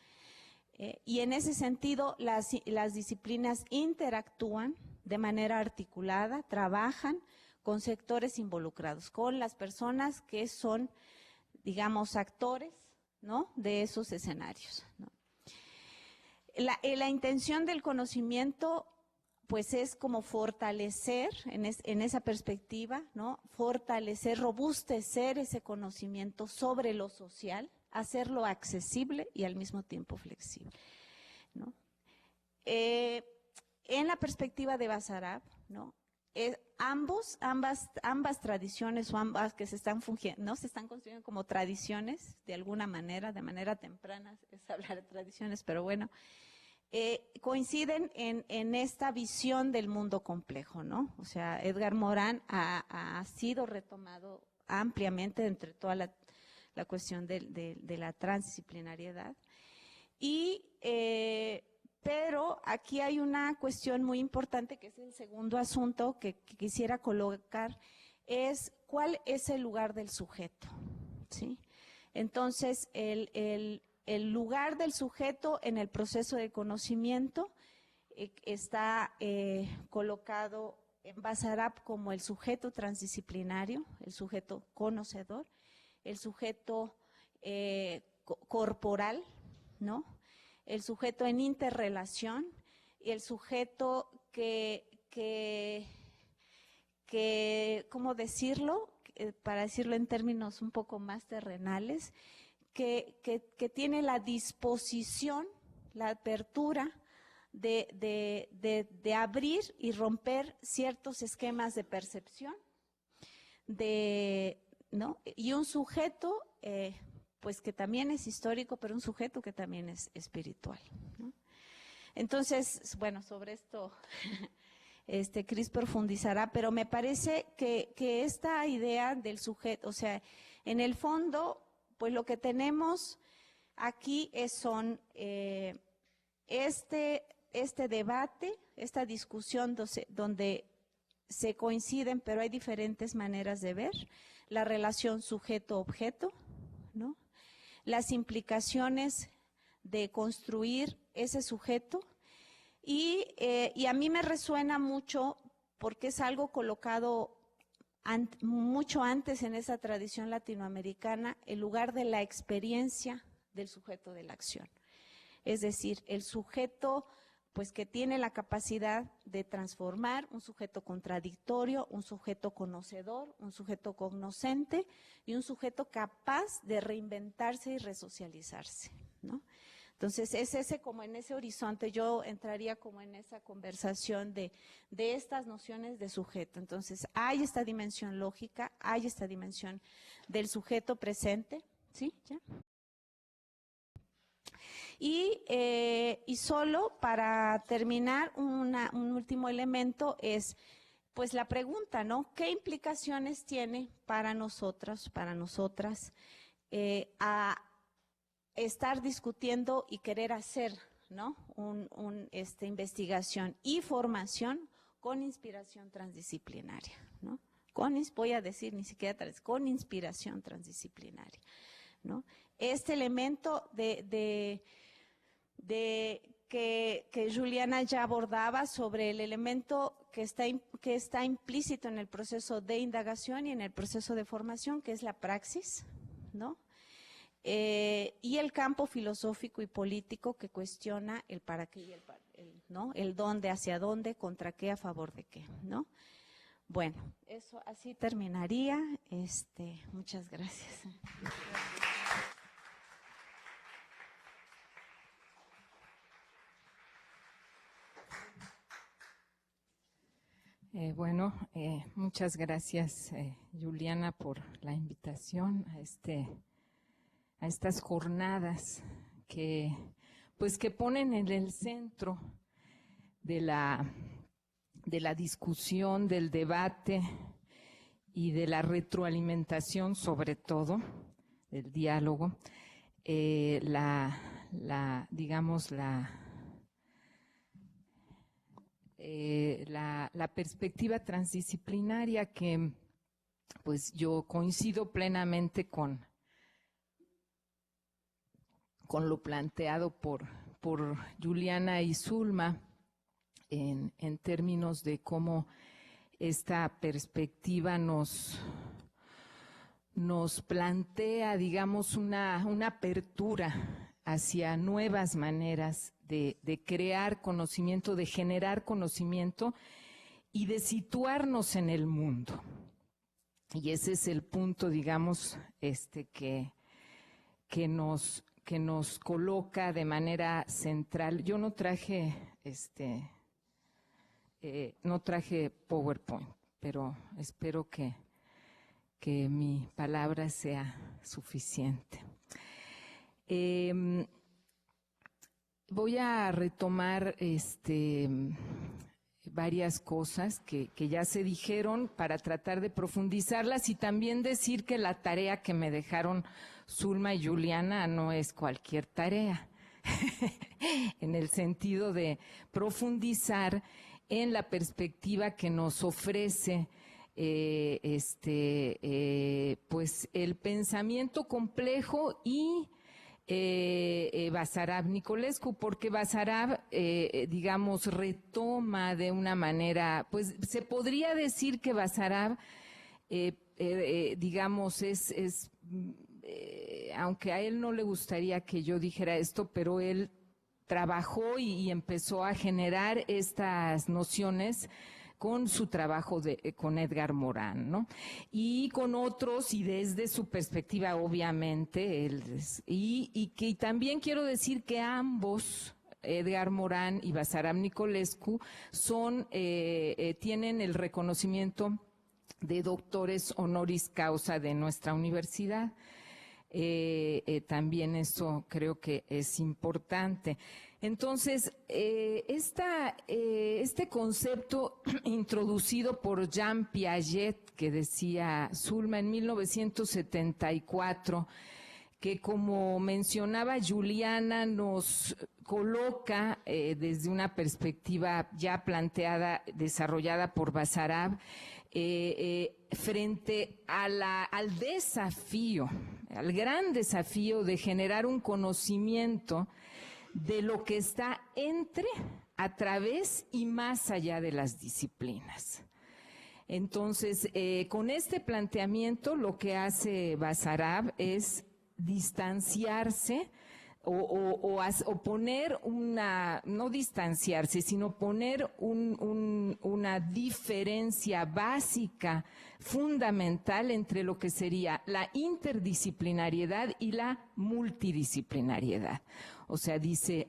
Y en ese sentido, las disciplinas interactúan de manera articulada, trabajan con sectores involucrados, con las personas que son, digamos, actores, ¿no?, de esos escenarios, ¿no? La intención del conocimiento, pues, es como fortalecer, en esa perspectiva, ¿no?, fortalecer, robustecer ese conocimiento sobre lo social, hacerlo accesible y al mismo tiempo flexible, ¿no? En la perspectiva de Basarab, ¿no?, ambas tradiciones, o ambas que se están fungiendo, ¿no?, se están construyendo como tradiciones de alguna manera, de manera temprana, es hablar de tradiciones, pero bueno, coinciden en esta visión del mundo complejo, ¿no? O sea, Edgar Morin ha sido retomado ampliamente entre toda la cuestión de la transdisciplinariedad. Pero aquí hay una cuestión muy importante, que es el segundo asunto que quisiera colocar, es cuál es el lugar del sujeto, ¿sí? Entonces, el lugar del sujeto en el proceso de conocimiento está colocado en Basarab como el sujeto transdisciplinario, el sujeto conocedor, el sujeto corporal, ¿no?, el sujeto en interrelación y el sujeto que ¿cómo decirlo? Para decirlo en términos un poco más terrenales, que tiene la disposición, la apertura de abrir y romper ciertos esquemas de percepción, ¿no? Y un sujeto pues que también es histórico, pero un sujeto que también es espiritual, ¿no? Entonces, bueno, sobre esto Cris profundizará, pero me parece que esta idea del sujeto, o sea, en el fondo, pues lo que tenemos aquí son este debate, esta discusión donde se coinciden, pero hay diferentes maneras de ver la relación sujeto-objeto, ¿no?, las implicaciones de construir ese sujeto, y a mí me resuena mucho porque es algo colocado mucho antes en esa tradición latinoamericana, el lugar de la experiencia del sujeto de la acción. Es decir, el sujeto, pues, que tiene la capacidad de transformar, un sujeto contradictorio, un sujeto conocedor, un sujeto cognoscente y un sujeto capaz de reinventarse y resocializarse, ¿no? Entonces, es ese, como en ese horizonte, yo entraría como en esa conversación de estas nociones de sujeto. Entonces, hay esta dimensión lógica, hay esta dimensión del sujeto presente, ¿sí? ¿Ya? Y solo para terminar, un último elemento es, pues, la pregunta, ¿no? ¿Qué implicaciones tiene para nosotros, para nosotras, a estar discutiendo y querer hacer, ¿no?, investigación y formación con inspiración transdisciplinaria, ¿no? Voy a decir, ni siquiera con inspiración transdisciplinaria, ¿no? Este elemento que Juliana ya abordaba sobre el elemento que está implícito en el proceso de indagación y en el proceso de formación, que es la praxis, ¿no? Y el campo filosófico y político que cuestiona el para qué y ¿no?, el dónde, hacia dónde, contra qué, a favor de qué, ¿no? Bueno, eso así terminaría. Muchas gracias. Muchas gracias, Juliana, por la invitación a estas jornadas que pues que ponen en el centro de la discusión, del debate y de la retroalimentación, sobre todo, del diálogo, la perspectiva transdisciplinaria que pues yo coincido plenamente con lo planteado por Juliana y Zulma en términos de cómo esta perspectiva nos plantea, digamos, una apertura hacia nuevas maneras de crear conocimiento, de generar conocimiento y de situarnos en el mundo. Y ese es el punto, digamos, que nos coloca de manera central. Yo no traje PowerPoint, pero espero que mi palabra sea suficiente. Voy a retomar varias cosas que ya se dijeron para tratar de profundizarlas y también decir que la tarea que me dejaron Zulma y Juliana no es cualquier tarea, en el sentido de profundizar en la perspectiva que nos ofrece pues el pensamiento complejo y Basarab Nicolescu, porque Basarab, digamos, retoma de una manera, pues se podría decir que Basarab, digamos, aunque a él no le gustaría que yo dijera esto, pero él trabajó y empezó a generar estas nociones con su trabajo con Edgar Morin, ¿no? Y con otros, y desde su perspectiva, obviamente, y que también quiero decir que ambos, Edgar Morin y Basarab Nicolescu, tienen el reconocimiento de doctores honoris causa de nuestra universidad. También eso creo que es importante. Entonces, este concepto introducido por Jean Piaget, que decía Zulma en 1974, que como mencionaba Juliana, nos coloca desde una perspectiva ya planteada, desarrollada por Basarab, frente al desafío, al gran desafío de generar un conocimiento de lo que está entre, a través y más allá de las disciplinas. Entonces, con este planteamiento, lo que hace Basarab es distanciarse o poner no distanciarse, sino poner una diferencia básica, fundamental entre lo que sería la interdisciplinariedad y la multidisciplinariedad. O sea, dice,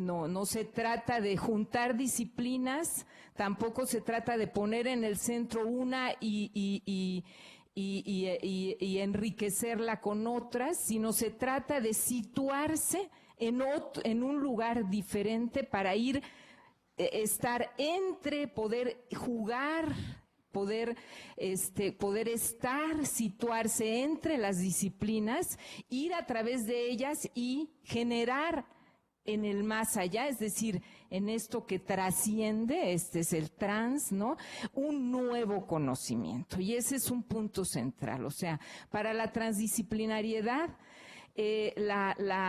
no se trata de juntar disciplinas, tampoco se trata de poner en el centro una y enriquecerla con otras, sino se trata de situarse en un lugar diferente para estar entre, poder jugar, poder estar, situarse entre las disciplinas, ir a través de ellas y generar en el más allá, es decir, en esto que trasciende, este es el trans, ¿no? Un nuevo conocimiento. Y ese es un punto central. O sea, para la transdisciplinariedad,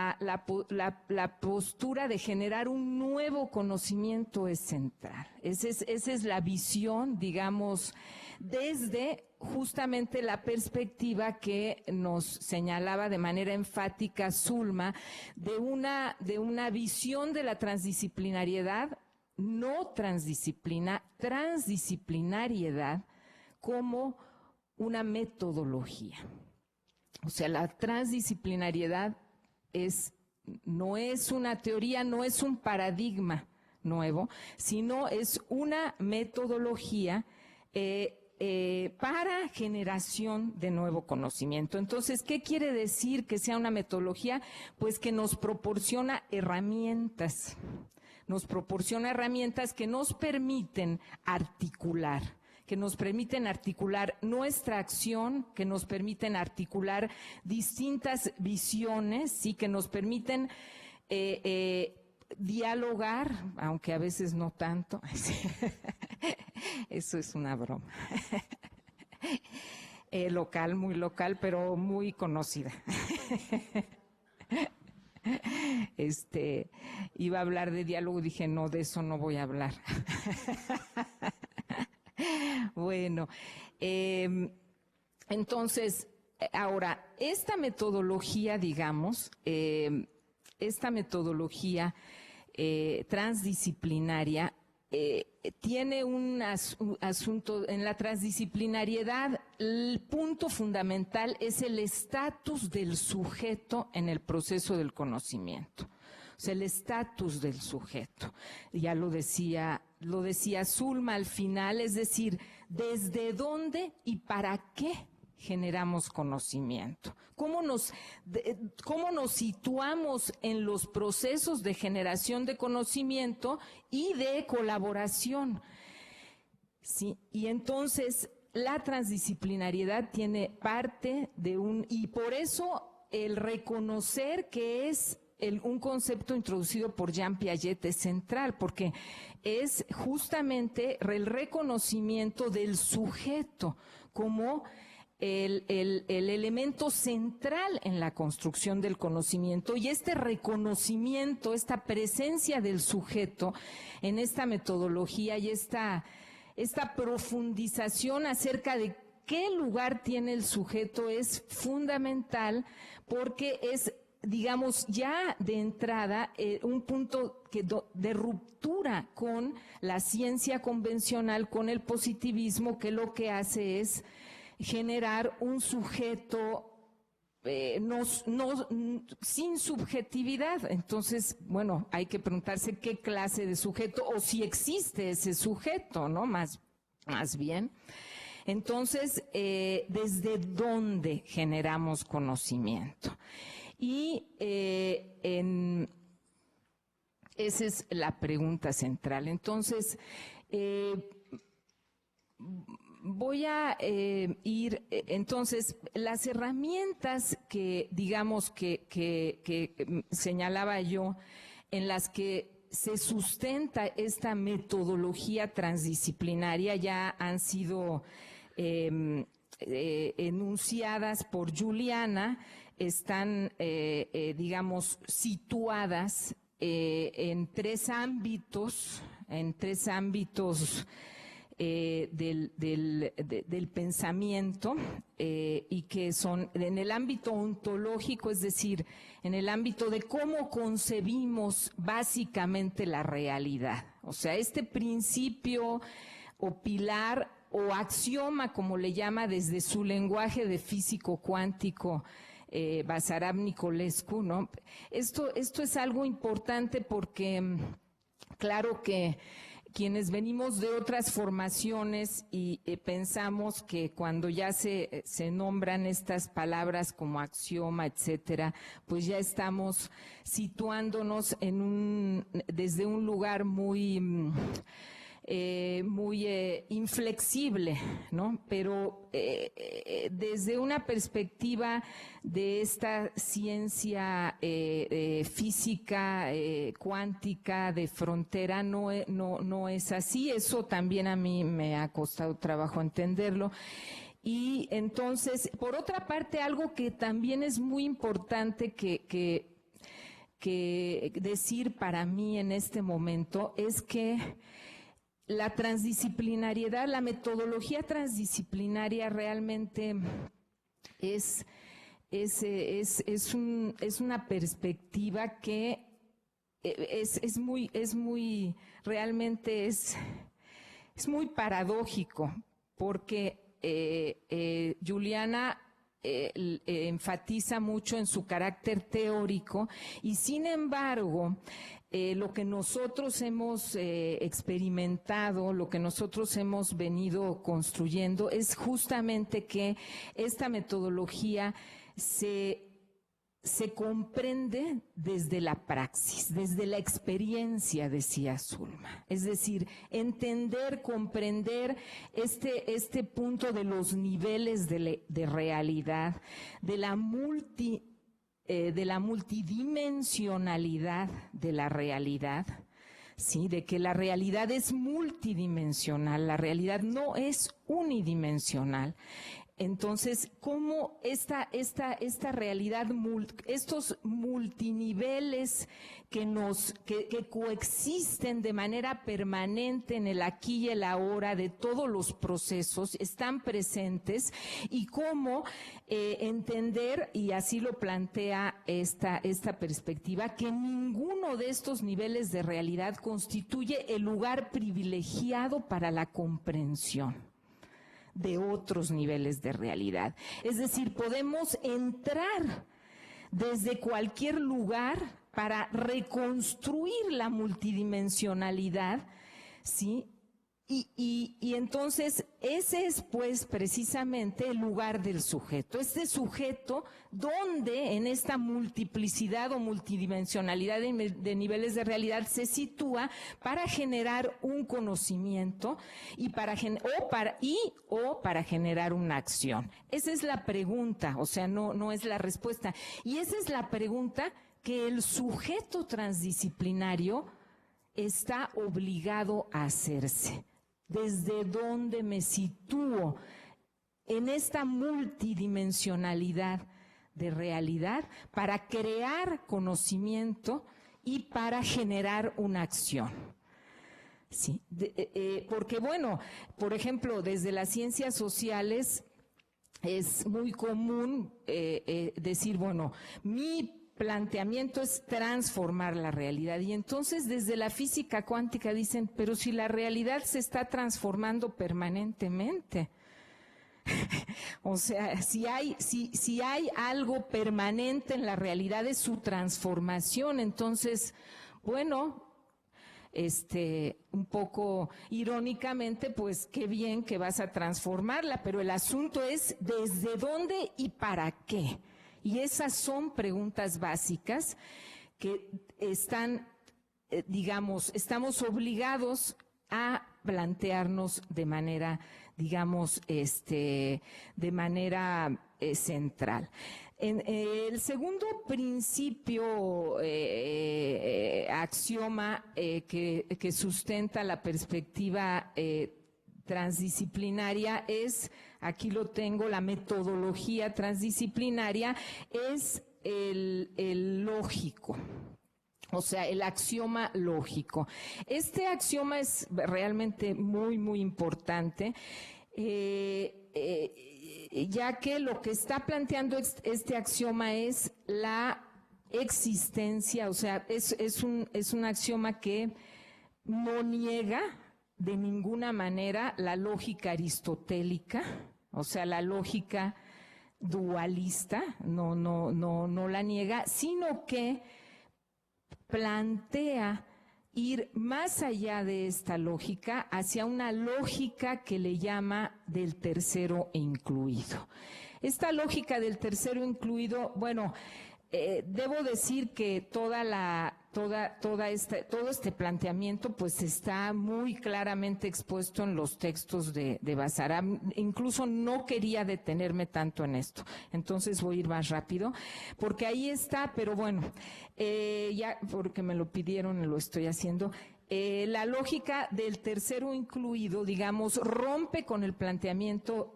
la postura de generar un nuevo conocimiento es central. Esa es la visión, digamos, desde justamente la perspectiva que nos señalaba de manera enfática Zulma, de una visión de la transdisciplinariedad, no transdisciplinariedad como una metodología. O sea, la transdisciplinariedad no es una teoría, no es un paradigma nuevo, sino es una metodología para generación de nuevo conocimiento. Entonces, ¿qué quiere decir que sea una metodología? Pues que nos proporciona herramientas. Nos proporciona herramientas que nos permiten articular nuestra acción, que nos permiten articular distintas visiones, sí, que nos permiten dialogar, aunque a veces no tanto. Eso es una broma. Local, muy local, pero muy conocida. Iba a hablar de diálogo y dije, no, de eso no voy a hablar. Bueno, entonces, ahora, esta metodología, digamos, transdisciplinaria, tiene un asunto en la transdisciplinariedad. El punto fundamental es el estatus del sujeto en el proceso del conocimiento. O sea, el estatus del sujeto. Ya lo decía Zulma al final, es decir, desde dónde y para qué generamos conocimiento. ¿Cómo nos situamos en los procesos de generación de conocimiento y de colaboración? Sí, y entonces la transdisciplinariedad tiene parte de y por eso el reconocer que es un concepto introducido por Jean Piaget es central, porque es justamente el reconocimiento del sujeto como el elemento central en la construcción del conocimiento, y este reconocimiento, esta presencia del sujeto en esta metodología y esta profundización acerca de qué lugar tiene el sujeto es fundamental, porque es, digamos, ya de entrada un punto de ruptura con la ciencia convencional, con el positivismo, que lo que hace es generar un sujeto sin subjetividad. Entonces, bueno, hay que preguntarse qué clase de sujeto, o si existe ese sujeto, ¿no? Más bien. Entonces, ¿desde dónde generamos conocimiento? Y esa es la pregunta central. Entonces, voy a ir, entonces, las herramientas que, digamos, que señalaba yo, en las que se sustenta esta metodología transdisciplinaria, ya han sido enunciadas por Juliana, están, digamos, situadas en tres ámbitos del pensamiento, y que son en el ámbito ontológico, es decir, en el ámbito de cómo concebimos básicamente la realidad. O sea, este principio o pilar o axioma, como le llama desde su lenguaje de físico cuántico Basarab Nicolescu, ¿no? Esto es algo importante porque, claro que quienes venimos de otras formaciones y pensamos que cuando ya se nombran estas palabras como axioma, etcétera, pues ya estamos situándonos desde un lugar muy inflexible, ¿no? Pero desde una perspectiva de esta ciencia física, cuántica, de frontera, no es así. Eso también a mí me ha costado trabajo entenderlo. Y entonces, por otra parte, algo que también es muy importante que decir para mí en este momento es que la transdisciplinariedad, la metodología transdisciplinaria realmente es una perspectiva que realmente es muy paradójico, porque Juliana enfatiza mucho en su carácter teórico y sin embargo lo que nosotros hemos experimentado, lo que nosotros hemos venido construyendo es justamente que esta metodología se comprende desde la praxis, desde la experiencia, decía Zulma. Es decir, entender, comprender este punto de los niveles de realidad, de la multidimensionalidad de la realidad, ¿sí? De que la realidad es multidimensional, la realidad no es unidimensional. Entonces, ¿cómo esta realidad, estos multiniveles que coexisten de manera permanente en el aquí y el ahora de todos los procesos, están presentes y cómo entender, y así lo plantea esta perspectiva, que ninguno de estos niveles de realidad constituye el lugar privilegiado para la comprensión de otros niveles de realidad. Es decir, podemos entrar desde cualquier lugar para reconstruir la multidimensionalidad, ¿sí? Y entonces ese es pues precisamente el lugar del sujeto. Este sujeto donde en esta multiplicidad o multidimensionalidad de niveles de realidad se sitúa para generar un conocimiento o para generar una acción. Esa es la pregunta, o sea, no es la respuesta. Y esa es la pregunta que el sujeto transdisciplinario está obligado a hacerse. ¿Desde dónde me sitúo en esta multidimensionalidad de realidad para crear conocimiento y para generar una acción? Sí, porque bueno, por ejemplo, desde las ciencias sociales es muy común decir, bueno, mi planteamiento es transformar la realidad. Y entonces desde la física cuántica dicen, pero si la realidad se está transformando permanentemente. O sea, si hay algo permanente en la realidad es su transformación. Entonces, bueno, un poco irónicamente, pues qué bien que vas a transformarla, pero el asunto es desde dónde y para qué. Y esas son preguntas básicas que estamos obligados a plantearnos de manera, central. El segundo principio, axioma que sustenta la perspectiva transdisciplinaria es, aquí lo tengo, la metodología transdisciplinaria es el lógico, o sea, el axioma lógico. Este axioma es realmente muy, muy importante, ya que lo que está planteando este axioma es la existencia, o sea, es un axioma que no niega de ninguna manera la lógica aristotélica, o sea, la lógica dualista, no la niega, sino que plantea ir más allá de esta lógica hacia una lógica que le llama del tercero incluido. Esta lógica del tercero incluido, bueno, debo decir que todo este planteamiento pues está muy claramente expuesto en los textos de Basarab. Incluso no quería detenerme tanto en esto, entonces voy a ir más rápido, porque ahí está, pero bueno, ya porque me lo pidieron lo estoy haciendo. La lógica del tercero incluido, digamos, rompe con el planteamiento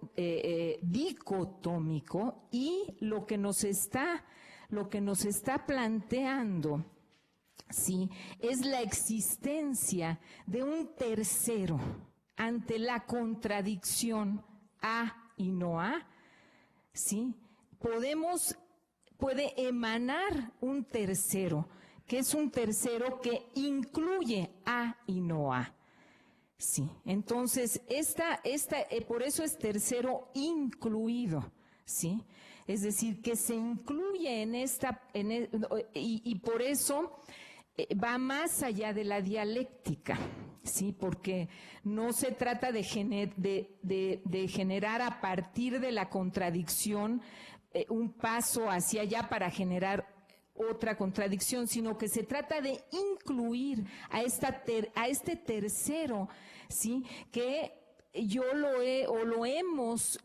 dicotómico y lo que nos está planteando, sí, es la existencia de un tercero ante la contradicción A y no A, sí. Puede emanar un tercero, que es un tercero que incluye A y no A. Sí, entonces por eso es tercero incluido. ¿sí? Es decir, que se incluye y por eso va más allá de la dialéctica, ¿sí? Porque no se trata de generar a partir de la contradicción un paso hacia allá para generar otra contradicción, sino que se trata de incluir a este tercero, ¿sí? Que lo hemos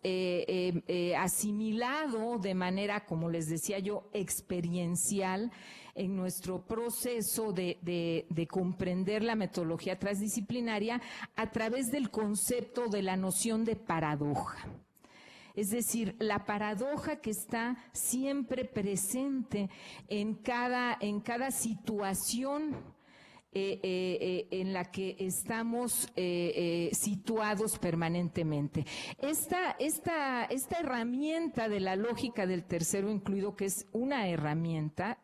asimilado de manera, como les decía yo, experiencial en nuestro proceso de comprender la metodología transdisciplinaria a través del concepto de la noción de paradoja. Es decir, la paradoja que está siempre presente en cada situación en la que estamos situados permanentemente. Esta herramienta de la lógica del tercero incluido, que es una herramienta,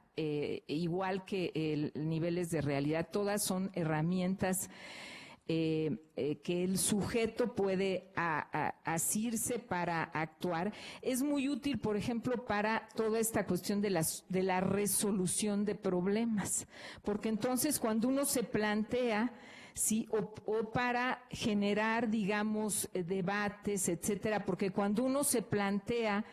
igual que niveles de realidad, todas son herramientas que el sujeto puede asirse para actuar. Es muy útil, por ejemplo, para toda esta cuestión de la resolución de problemas, porque entonces cuando uno se plantea, sí, o para generar, digamos, debates, etcétera, porque cuando uno se plantea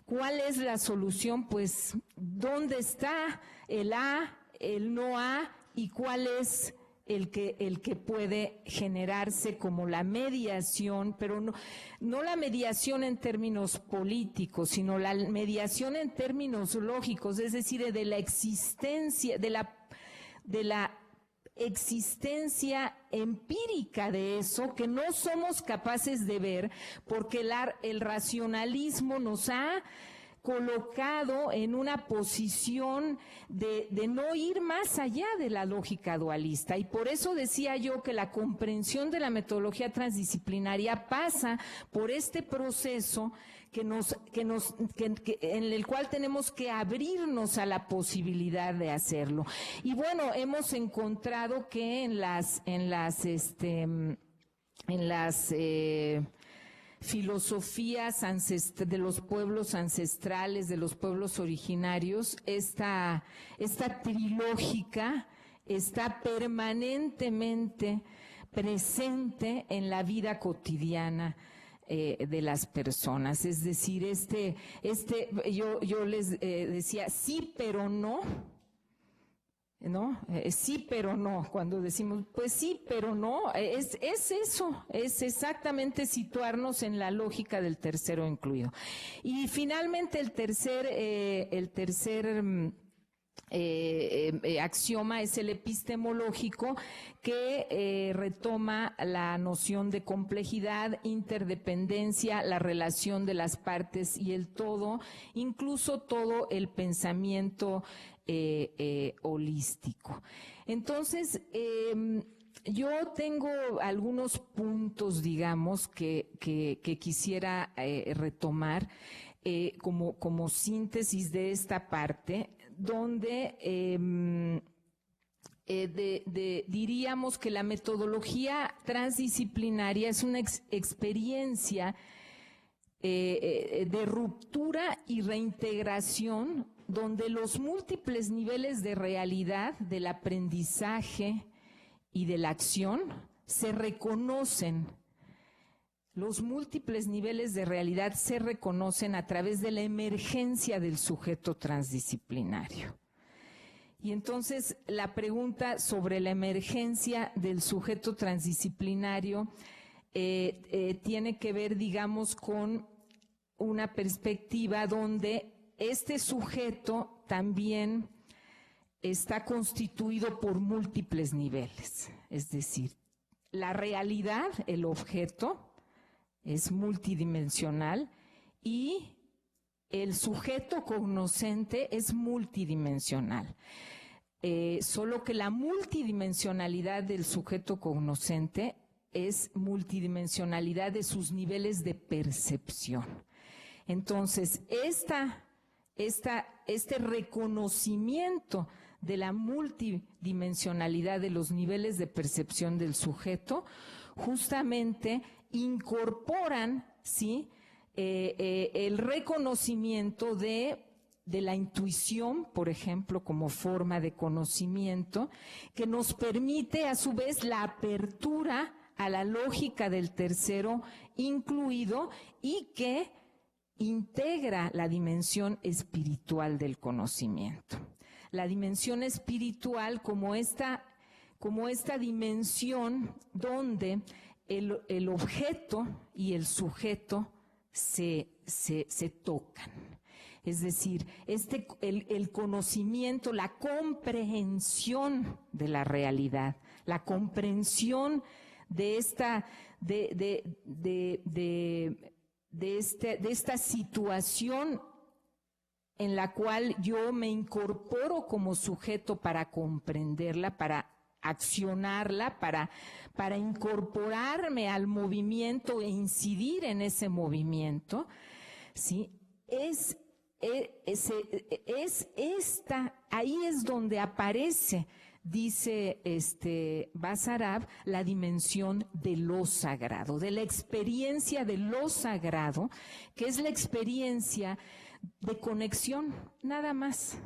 cuál es la solución, pues, ¿dónde está el A, el no A, y cuál es el que puede generarse como la mediación, pero no la mediación en términos políticos, sino la mediación en términos lógicos, es decir, de la existencia, de la existencia empírica de eso que no somos capaces de ver porque el racionalismo nos ha colocado en una posición de no ir más allá de la lógica dualista. Y por eso decía yo que la comprensión de la metodología transdisciplinaria pasa por este proceso en el cual tenemos que abrirnos a la posibilidad de hacerlo. Y bueno, hemos encontrado que en las filosofías de los pueblos ancestrales, de los pueblos originarios, esta trilógica está permanentemente presente en la vida cotidiana de las personas. Es decir, yo les decía sí, pero no. ¿No? Sí, pero no. Cuando decimos, pues sí, pero no, es eso, es exactamente situarnos en la lógica del tercero incluido. Y finalmente el tercer axioma es el epistemológico, que retoma la noción de complejidad, interdependencia, la relación de las partes y el todo, incluso todo el pensamiento holístico. Entonces, yo tengo algunos puntos, digamos, que quisiera retomar como síntesis de esta parte, donde diríamos que la metodología transdisciplinaria es una experiencia de ruptura y reintegración, donde los múltiples niveles de realidad del aprendizaje y de la acción se reconocen. Los múltiples niveles de realidad se reconocen a través de la emergencia del sujeto transdisciplinario. Y entonces la pregunta sobre la emergencia del sujeto transdisciplinario tiene que ver, digamos, con una perspectiva donde este sujeto también está constituido por múltiples niveles. Es decir, la realidad, el objeto, es multidimensional y el sujeto cognoscente es multidimensional. Solo que la multidimensionalidad del sujeto cognoscente es multidimensionalidad de sus niveles de percepción. Entonces, este reconocimiento de la multidimensionalidad de los niveles de percepción del sujeto justamente incorporan, ¿sí?, el reconocimiento de la intuición, por ejemplo, como forma de conocimiento, que nos permite a su vez la apertura a la lógica del tercero incluido y que integra la dimensión espiritual del conocimiento. La dimensión espiritual como esta dimensión donde el objeto y el sujeto se tocan. Es decir, el conocimiento, la comprehensión de la realidad, la comprensión de esta situación en la cual yo me incorporo como sujeto para comprenderla, para accionarla, para incorporarme al movimiento e incidir en ese movimiento, ¿sí? Ahí es donde aparece, dice Basarab, la dimensión de lo sagrado, de la experiencia de lo sagrado, que es la experiencia de conexión, nada más.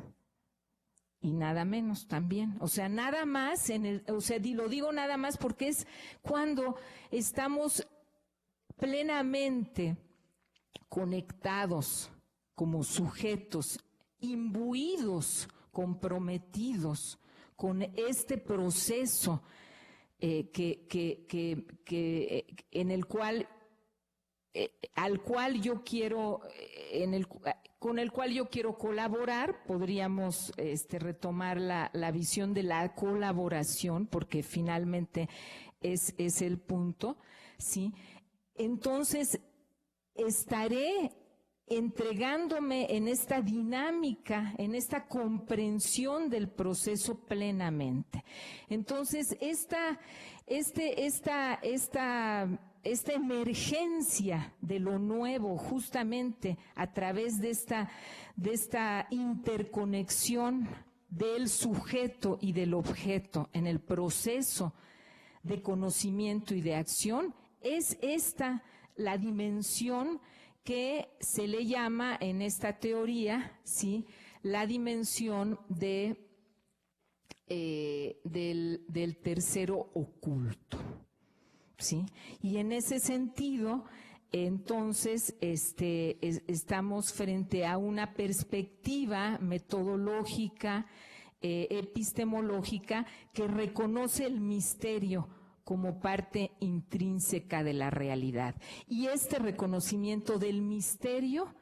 Y nada menos también, o sea, nada más, lo digo nada más porque es cuando estamos plenamente conectados como sujetos, imbuidos, comprometidos con este proceso con el cual yo quiero colaborar. Podríamos retomar la visión de la colaboración, porque finalmente es el punto, ¿sí? Entonces, estaré entregándome en esta dinámica, en esta comprensión del proceso plenamente. Entonces, esta emergencia de lo nuevo, justamente a través de esta interconexión del sujeto y del objeto en el proceso de conocimiento y de acción, es esta la dimensión que se le llama en esta teoría, ¿sí?, la dimensión del tercero oculto, ¿sí? Y en ese sentido, entonces, estamos frente a una perspectiva metodológica, epistemológica, que reconoce el misterio como parte intrínseca de la realidad. Y este reconocimiento del misterio,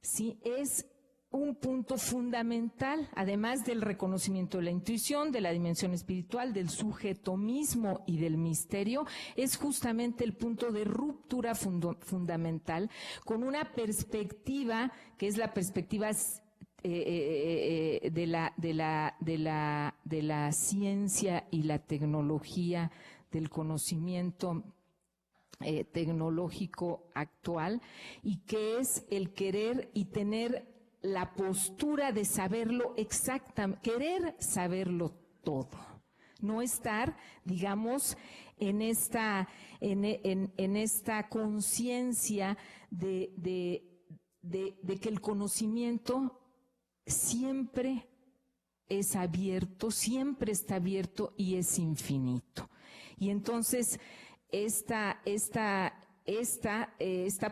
sí, es un punto fundamental, además del reconocimiento de la intuición, de la dimensión espiritual, del sujeto mismo y del misterio, es justamente el punto de ruptura fundamental con una perspectiva que es la perspectiva de la ciencia y la tecnología, del conocimiento tecnológico actual, y que es el querer y tener la postura de saberlo exactamente, querer saberlo todo, no estar, digamos, en esta conciencia de que el conocimiento siempre es abierto, siempre está abierto y es infinito. Y entonces esta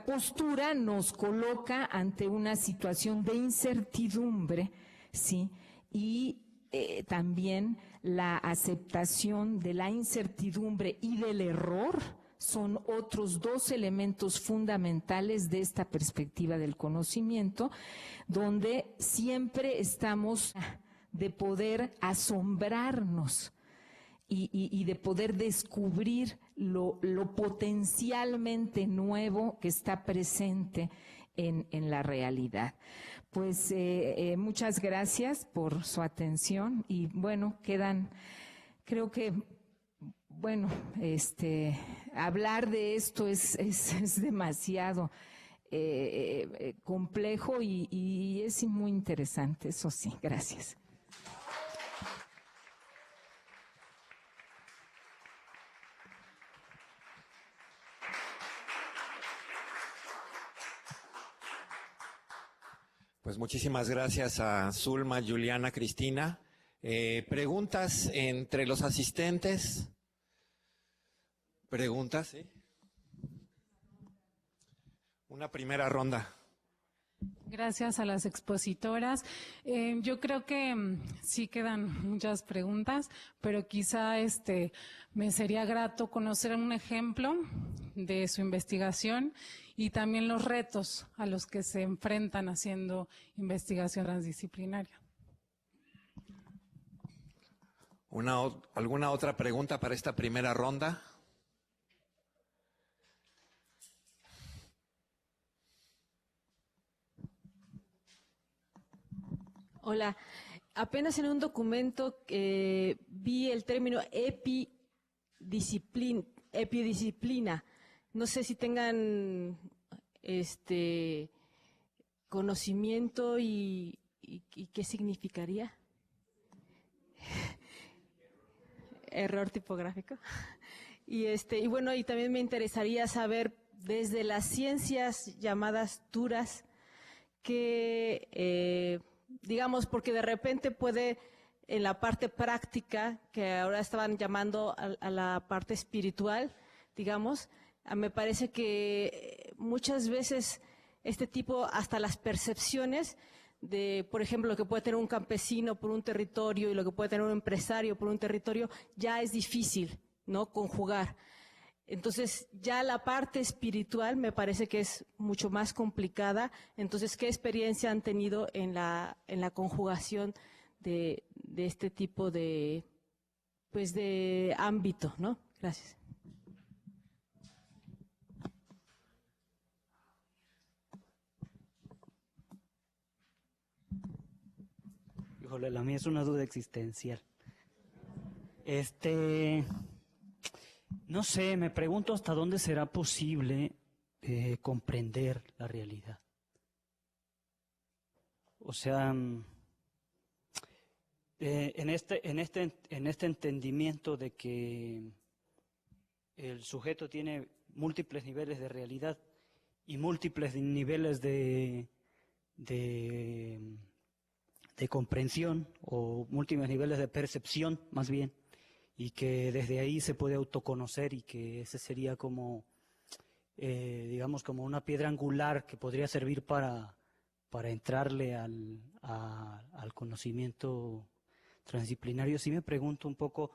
postura nos coloca ante una situación de incertidumbre, ¿sí? Y también la aceptación de la incertidumbre y del error son otros dos elementos fundamentales de esta perspectiva del conocimiento, donde siempre estamos de poder asombrarnos y de poder descubrir lo potencialmente nuevo que está presente en la realidad. Pues muchas gracias por su atención y bueno, creo que, bueno, hablar de esto es demasiado complejo y es muy interesante, eso sí, gracias. Pues muchísimas gracias a Zulma, Juliana, Cristina. ¿Preguntas entre los asistentes? ¿Preguntas? ¿Sí? Una primera ronda. Gracias a las expositoras. Yo creo que sí quedan muchas preguntas, pero quizá me sería grato conocer un ejemplo de su investigación y también los retos a los que se enfrentan haciendo investigación transdisciplinaria. ¿Alguna otra pregunta para esta primera ronda? Hola, apenas en un documento vi el término epidisciplina. No sé si tengan conocimiento y qué significaría. Error tipográfico. Y bueno, y también me interesaría saber desde las ciencias llamadas duras que digamos, porque de repente puede, en la parte práctica, que ahora estaban llamando a la parte espiritual, digamos, me parece que muchas veces este tipo, hasta las percepciones de, por ejemplo, lo que puede tener un campesino por un territorio y lo que puede tener un empresario por un territorio, ya es difícil, ¿no?, conjugar. Entonces, ya la parte espiritual me parece que es mucho más complicada. Entonces, ¿qué experiencia han tenido en la conjugación de este tipo de, pues, de ámbito, ¿no? Gracias. Híjole, la mía es una duda existencial. No sé, me pregunto hasta dónde será posible comprender la realidad. O sea, en este entendimiento de que el sujeto tiene múltiples niveles de realidad y múltiples niveles de comprensión, o múltiples niveles de percepción, más bien, y que desde ahí se puede autoconocer, y que ese sería como, digamos, como una piedra angular que podría servir para entrarle al conocimiento transdisciplinario. Sí me pregunto un poco,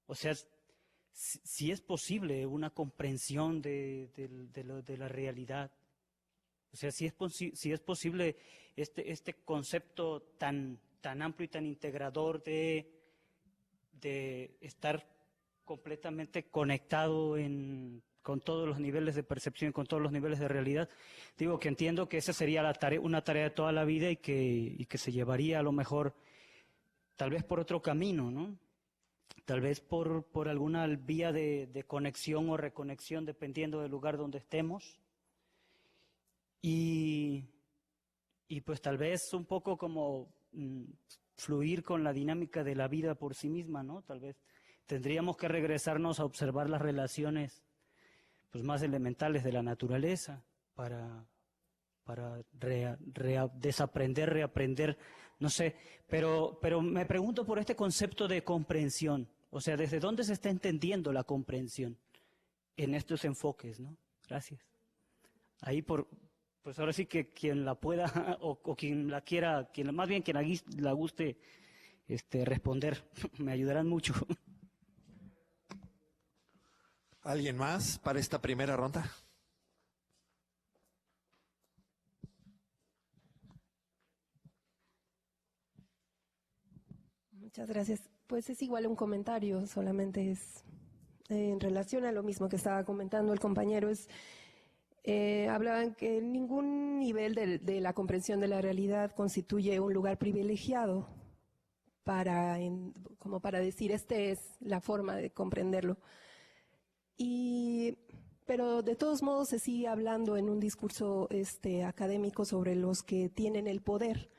o sea, si es posible una comprensión de la realidad. O sea, si es posible este concepto tan amplio y tan integrador de estar completamente conectado con todos los niveles de percepción, con todos los niveles de realidad. Digo que entiendo que esa sería una tarea de toda la vida, y que se llevaría a lo mejor, tal vez por otro camino, ¿no? Tal vez por alguna vía de conexión o reconexión, dependiendo del lugar donde estemos. Y pues tal vez un poco como fluir con la dinámica de la vida por sí misma, ¿no? Tal vez tendríamos que regresarnos a observar las relaciones, pues, más elementales de la naturaleza para desaprender, reaprender, no sé. Pero me pregunto por este concepto de comprensión. O sea, ¿desde dónde se está entendiendo la comprensión en estos enfoques, no? Gracias. Ahí pues ahora sí que quien la pueda o quien la quiera, más bien quien la guste responder, me ayudarán mucho. ¿Alguien más para esta primera ronda? Muchas gracias. Pues es igual un comentario, solamente es en relación a lo mismo que estaba comentando el compañero. Hablaban que ningún nivel de la comprensión de la realidad constituye un lugar privilegiado como para decir, es la forma de comprenderlo. Pero de todos modos se sigue hablando en un discurso académico sobre los que tienen el poder,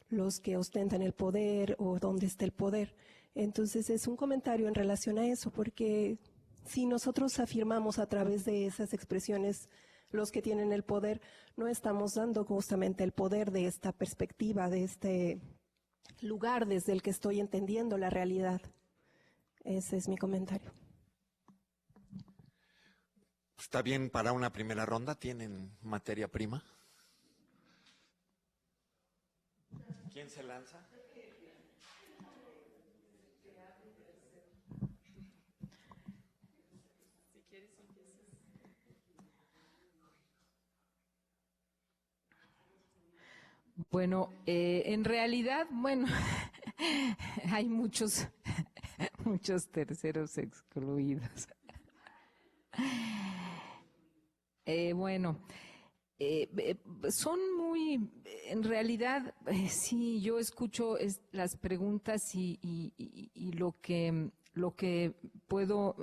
los que ostentan el poder o dónde está el poder. Entonces es un comentario en relación a eso, porque si nosotros afirmamos a través de esas expresiones los que tienen el poder, no estamos dando justamente el poder de esta perspectiva, de este lugar desde el que estoy entendiendo la realidad. Ese es mi comentario. ¿Está bien para una primera ronda? ¿Tienen materia prima? ¿Quién se lanza? Bueno, en realidad, bueno, hay muchos terceros excluidos. Son muy, en realidad, sí, yo escucho las preguntas y lo que puedo,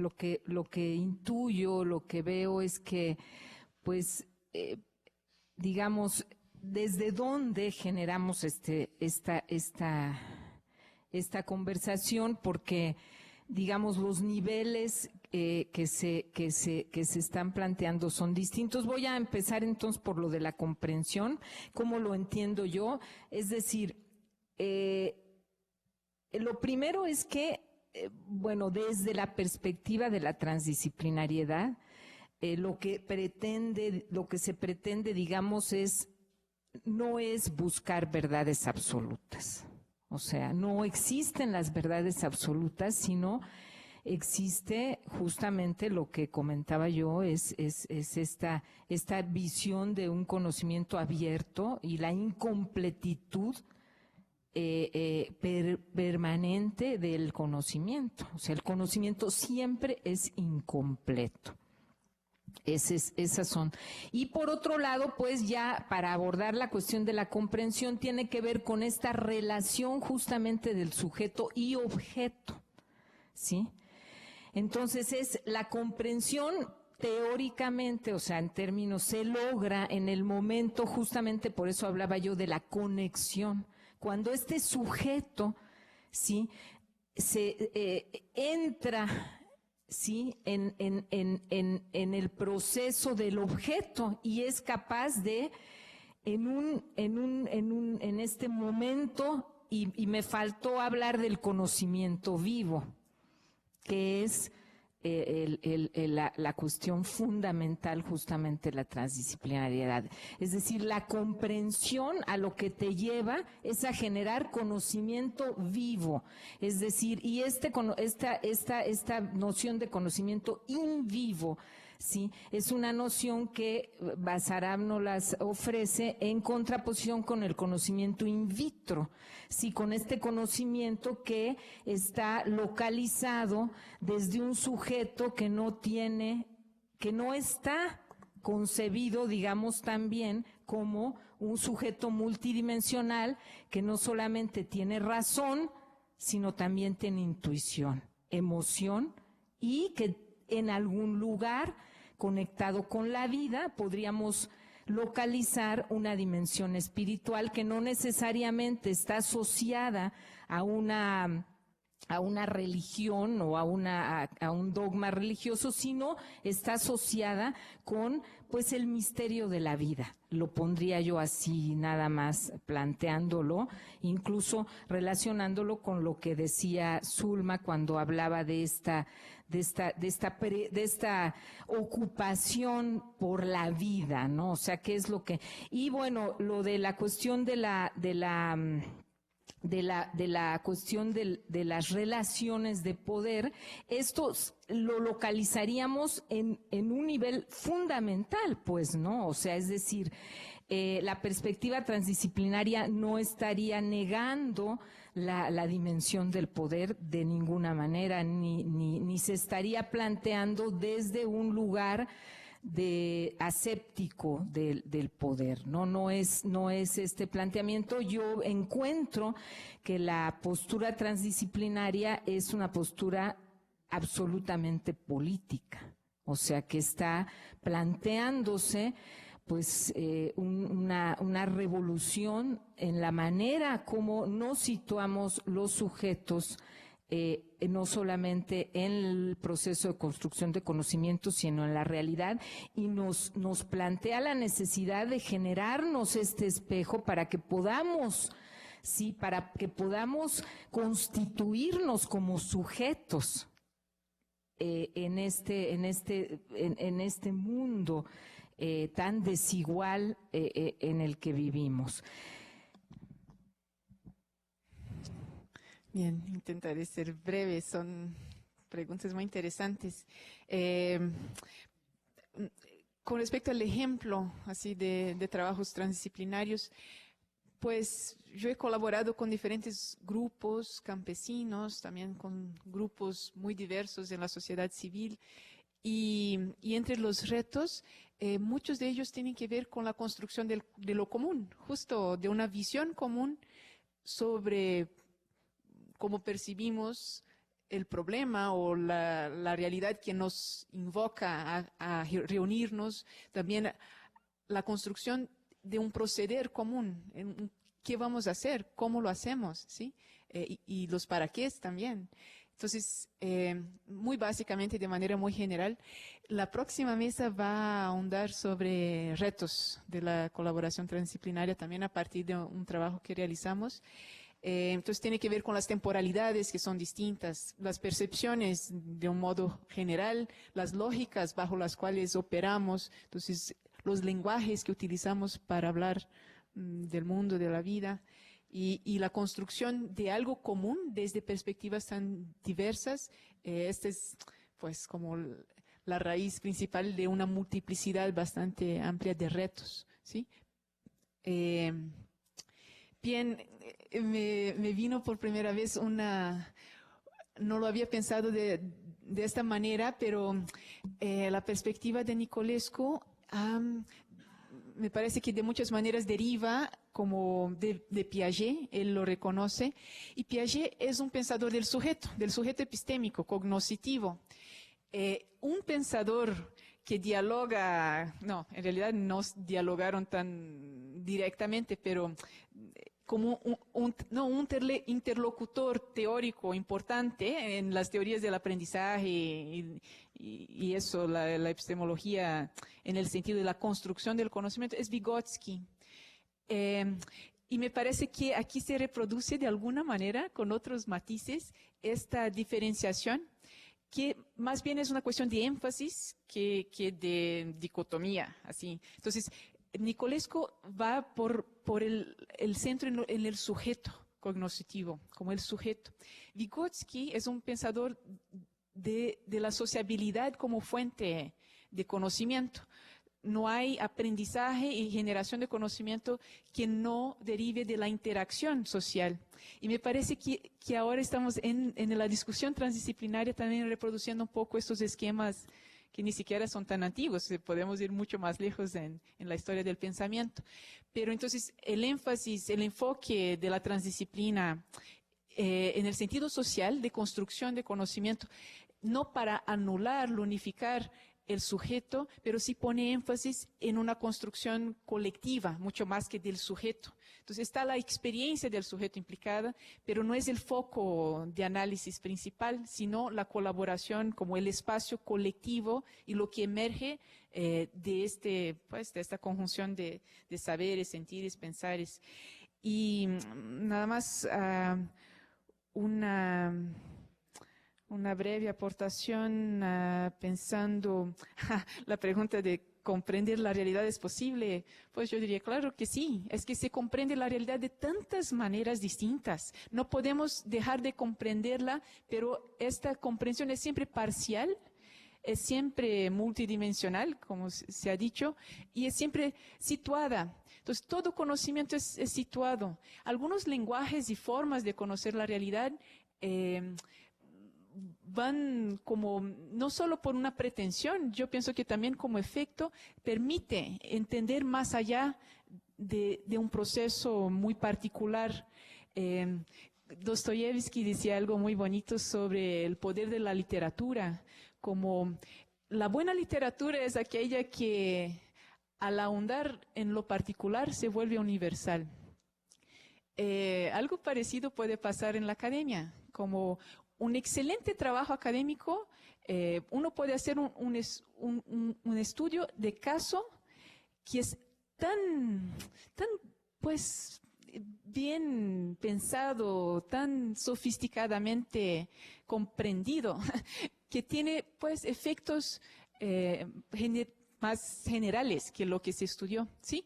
lo que intuyo, lo que veo es que, pues, digamos, desde dónde generamos esta conversación, porque, digamos, los niveles que se están planteando son distintos. Voy a empezar entonces por lo de la comprensión, cómo lo entiendo yo. Es decir, lo primero es que, bueno, desde la perspectiva de la transdisciplinariedad, lo que se pretende, digamos, no es buscar verdades absolutas. O sea, no existen las verdades absolutas, sino existe justamente lo que comentaba yo, es esta visión de un conocimiento abierto y la incompletitud permanente del conocimiento. O sea, el conocimiento siempre es incompleto. Esas son. Y por otro lado, pues ya para abordar la cuestión de la comprensión tiene que ver con esta relación justamente del sujeto y objeto, ¿sí? Entonces es la comprensión teóricamente, o sea, en términos, se logra en el momento, justamente por eso hablaba yo de la conexión, cuando este sujeto, ¿sí?, se entra, ¿sí?, en el proceso del objeto y es capaz de, en este momento, y me faltó hablar del conocimiento vivo, que es la cuestión fundamental, justamente la transdisciplinariedad. Es decir, la comprensión a lo que te lleva es a generar conocimiento vivo. Es decir, y esta noción de conocimiento in vivo, ¿sí?, es una noción que Basarab nos las ofrece en contraposición con el conocimiento in vitro, sí, con este conocimiento que está localizado desde un sujeto que no está concebido, digamos, también como un sujeto multidimensional que no solamente tiene razón, sino también tiene intuición, emoción, y que en algún lugar conectado con la vida podríamos localizar una dimensión espiritual que no necesariamente está asociada a una religión o a un dogma religioso, sino está asociada con, pues, el misterio de la vida. Lo pondría yo así, nada más planteándolo, incluso relacionándolo con lo que decía Zulma cuando hablaba de esta ocupación por la vida, ¿no? O sea, ¿qué es lo que? Y bueno, lo de la cuestión de la cuestión de las relaciones de poder, esto lo localizaríamos en un nivel fundamental, pues, ¿no? O sea, es decir, la perspectiva transdisciplinaria no estaría negando la dimensión del poder de ninguna manera, ni se estaría planteando desde un lugar de aséptico del poder, no es este planteamiento. Yo encuentro que la postura transdisciplinaria es una postura absolutamente política, o sea, que está planteándose, pues, una revolución en la manera como nos situamos los sujetos no solamente en el proceso de construcción de conocimiento, sino en la realidad, y nos plantea la necesidad de generarnos este espejo para que podamos constituirnos como sujetos en este mundo tan desigual en el que vivimos. Bien, intentaré ser breve, son preguntas muy interesantes. Con respecto al ejemplo así de trabajos transdisciplinarios, pues yo he colaborado con diferentes grupos campesinos, también con grupos muy diversos en la sociedad civil, y entre los retos, muchos de ellos tienen que ver con la construcción de lo común, justo de una visión común sobre cómo percibimos el problema o la realidad que nos invoca a reunirnos, también la construcción de un proceder común, qué vamos a hacer, cómo lo hacemos, ¿sí? Y los para qué también. Entonces, muy básicamente, de manera muy general, la próxima mesa va a ahondar sobre retos de la colaboración transdisciplinaria, también a partir de un trabajo que realizamos. Entonces tiene que ver con las temporalidades que son distintas, las percepciones de un modo general, las lógicas bajo las cuales operamos, entonces los lenguajes que utilizamos para hablar del mundo, de la vida, y la construcción de algo común desde perspectivas tan diversas. Esta es pues como la raíz principal de una multiplicidad bastante amplia de retos, ¿sí? Bien, me vino por primera vez no lo había pensado de esta manera, pero la perspectiva de Nicolescu me parece que de muchas maneras deriva como de Piaget, él lo reconoce, y Piaget es un pensador del sujeto epistémico, cognoscitivo. Un pensador que dialoga, no, en realidad no dialogaron tan directamente, pero como un interlocutor teórico importante en las teorías del aprendizaje y eso, la epistemología en el sentido de la construcción del conocimiento, es Vygotsky. Y me parece que aquí se reproduce de alguna manera, con otros matices, esta diferenciación, que más bien es una cuestión de énfasis que de dicotomía, así. Entonces, Nicolescu va por el centro en el sujeto cognoscitivo, como el sujeto. Vygotsky es un pensador de la sociabilidad como fuente de conocimiento. No hay aprendizaje y generación de conocimiento que no derive de la interacción social. Y me parece que ahora estamos en la discusión transdisciplinaria también reproduciendo un poco estos esquemas que ni siquiera son tan antiguos, podemos ir mucho más lejos en la historia del pensamiento. Pero entonces el énfasis, el enfoque de la transdisciplina en el sentido social de construcción de conocimiento, no para anular, unificar el sujeto, pero sí pone énfasis en una construcción colectiva, mucho más que del sujeto. Entonces está la experiencia del sujeto implicada, pero no es el foco de análisis principal, sino la colaboración como el espacio colectivo y lo que emerge de esta conjunción de saberes, sentires, pensares. Y nada más una breve aportación pensando la pregunta de ¿comprender la realidad es posible? Pues yo diría, claro que sí, es que se comprende la realidad de tantas maneras distintas. No podemos dejar de comprenderla, pero esta comprensión es siempre parcial, es siempre multidimensional, como se ha dicho, y es siempre situada. Entonces, todo conocimiento es situado. Algunos lenguajes y formas de conocer la realidad van como, no solo por una pretensión, yo pienso que también como efecto permite entender más allá de un proceso muy particular. Dostoyevsky decía algo muy bonito sobre el poder de la literatura, como la buena literatura es aquella que al ahondar en lo particular se vuelve universal. Algo parecido puede pasar en la academia, como un excelente trabajo académico, uno puede hacer un estudio de caso que es tan pues bien pensado, tan sofisticadamente comprendido, que tiene pues efectos más generales que lo que se estudió, ¿sí?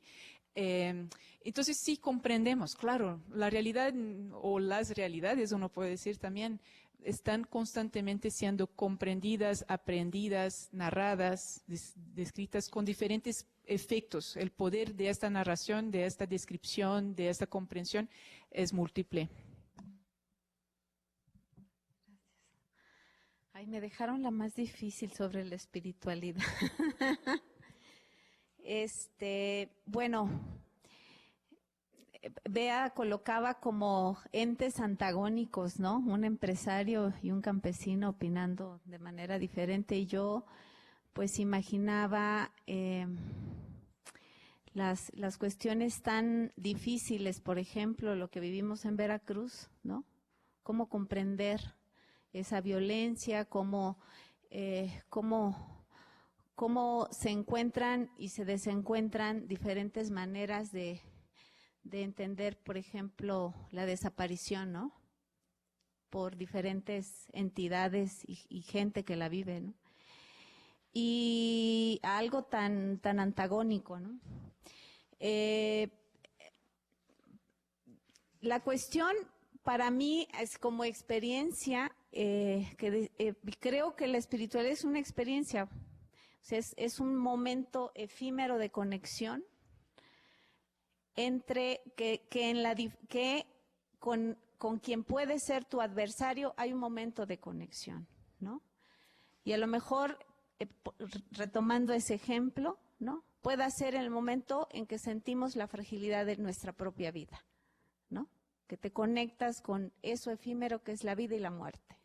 Entonces sí comprendemos, claro, la realidad o las realidades, uno puede decir también, están constantemente siendo comprendidas, aprendidas, narradas, descritas con diferentes efectos. El poder de esta narración, de esta descripción, de esta comprensión es múltiple. Ay, me dejaron la más difícil sobre la espiritualidad. Bueno, Bea colocaba como entes antagónicos, ¿no? Un empresario y un campesino opinando de manera diferente, y yo pues imaginaba las cuestiones tan difíciles, por ejemplo, lo que vivimos en Veracruz, ¿no? Cómo comprender esa violencia, cómo se encuentran y se desencuentran diferentes maneras de entender, por ejemplo, la desaparición, ¿no? Por diferentes entidades y gente que la vive, ¿no? Y algo tan antagónico, ¿no? La cuestión para mí es como experiencia, creo que la espiritualidad es una experiencia, o sea, es un momento efímero de conexión entre con quien puede ser tu adversario hay un momento de conexión, ¿no? Y a lo mejor, retomando ese ejemplo, ¿no? Puede ser el momento en que sentimos la fragilidad de nuestra propia vida, ¿no? Que te conectas con eso efímero que es la vida y la muerte.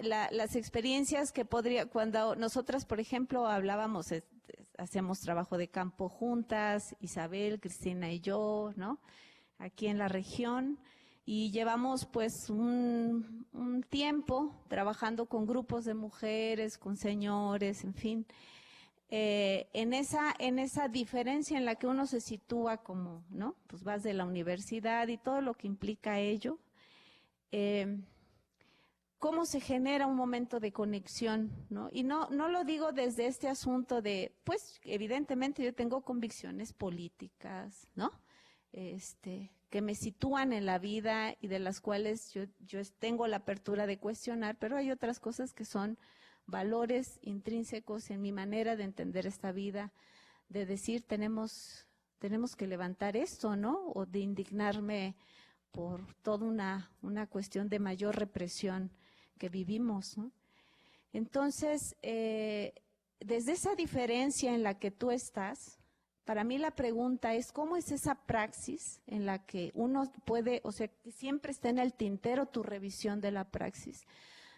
Las experiencias que cuando nosotras, por ejemplo, hablábamos, hacemos trabajo de campo juntas, Isabel, Cristina y yo, ¿no? Aquí en la región, y llevamos pues un tiempo trabajando con grupos de mujeres, con señores, en fin, en esa diferencia en la que uno se sitúa como, ¿no? Pues vas de la universidad y todo lo que implica ello. Cómo se genera un momento de conexión, ¿no? Y no lo digo desde este asunto de, pues, evidentemente yo tengo convicciones políticas, ¿no? Que me sitúan en la vida y de las cuales yo tengo la apertura de cuestionar, pero hay otras cosas que son valores intrínsecos en mi manera de entender esta vida, de decir tenemos que levantar esto, ¿no? O de indignarme por toda una cuestión de mayor represión que vivimos, ¿no? Entonces, desde esa diferencia en la que tú estás, para mí la pregunta es ¿cómo es esa praxis en la que uno puede, o sea, que siempre está en el tintero tu revisión de la praxis,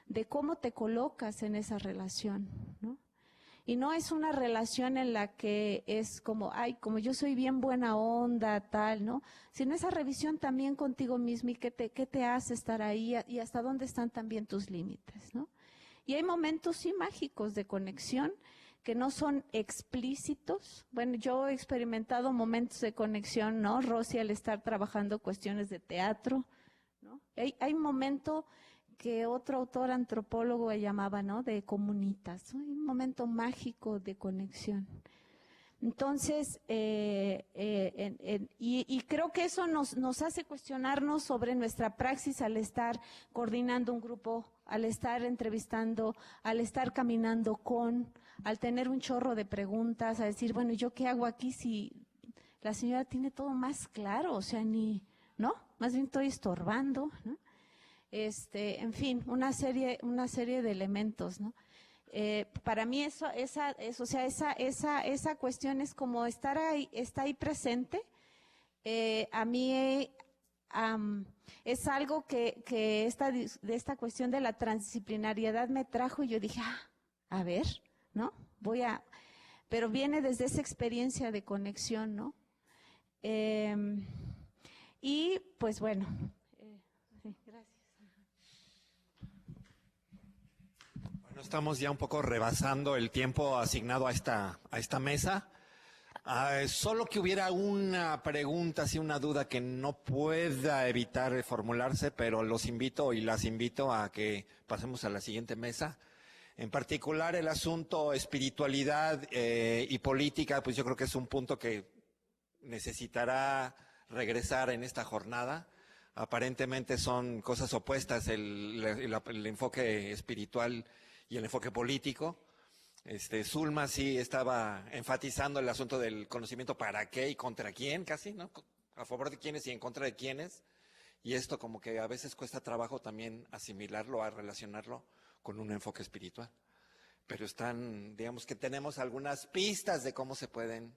de cómo te colocas en esa relación, ¿no? Y no es una relación en la que es como, ay, como yo soy bien buena onda, tal, ¿no? Sino esa revisión también contigo mismo y qué te hace estar ahí y hasta dónde están también tus límites, ¿no? Y hay momentos sí mágicos de conexión que no son explícitos. Bueno, yo he experimentado momentos de conexión, ¿no? Rosy al estar trabajando cuestiones de teatro, ¿no? Hay un momento que otro autor antropólogo llamaba, ¿no? De comunitas, ¿no? Un momento mágico de conexión. Entonces, y creo que eso nos hace cuestionarnos sobre nuestra praxis al estar coordinando un grupo, al estar entrevistando, al estar caminando al tener un chorro de preguntas, a decir, bueno, ¿yo qué hago aquí si la señora tiene todo más claro? O sea, ¿no? Más bien estoy estorbando, ¿no? En fin, una serie de elementos, ¿no? Para mí esa cuestión es como está ahí presente. A mí es algo que esta cuestión de la transdisciplinariedad me trajo y yo dije, a ver, ¿no? Pero viene desde esa experiencia de conexión, ¿no? Y pues bueno, sí, gracias. Bueno, estamos ya un poco rebasando el tiempo asignado a esta mesa. Solo que hubiera una pregunta, sí, una duda que no pueda evitar formularse, pero los invito y las invito a que pasemos a la siguiente mesa. En particular, el asunto espiritualidad y política, pues yo creo que es un punto que necesitará regresar en esta jornada. Aparentemente son cosas opuestas, el enfoque espiritual y el enfoque político. Zulma sí estaba enfatizando el asunto del conocimiento para qué y contra quién, casi, ¿no? A favor de quiénes y en contra de quiénes. Y esto como que a veces cuesta trabajo también asimilarlo, a relacionarlo con un enfoque espiritual. Pero digamos que tenemos algunas pistas de cómo se pueden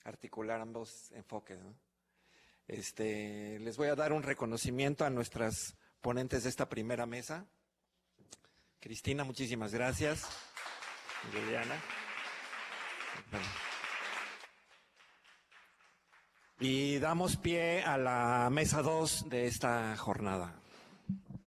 articular ambos enfoques, ¿no? Les voy a dar un reconocimiento a nuestras ponentes de esta primera mesa. Cristina, muchísimas gracias. Juliana. Y damos pie a la mesa 2 de esta jornada.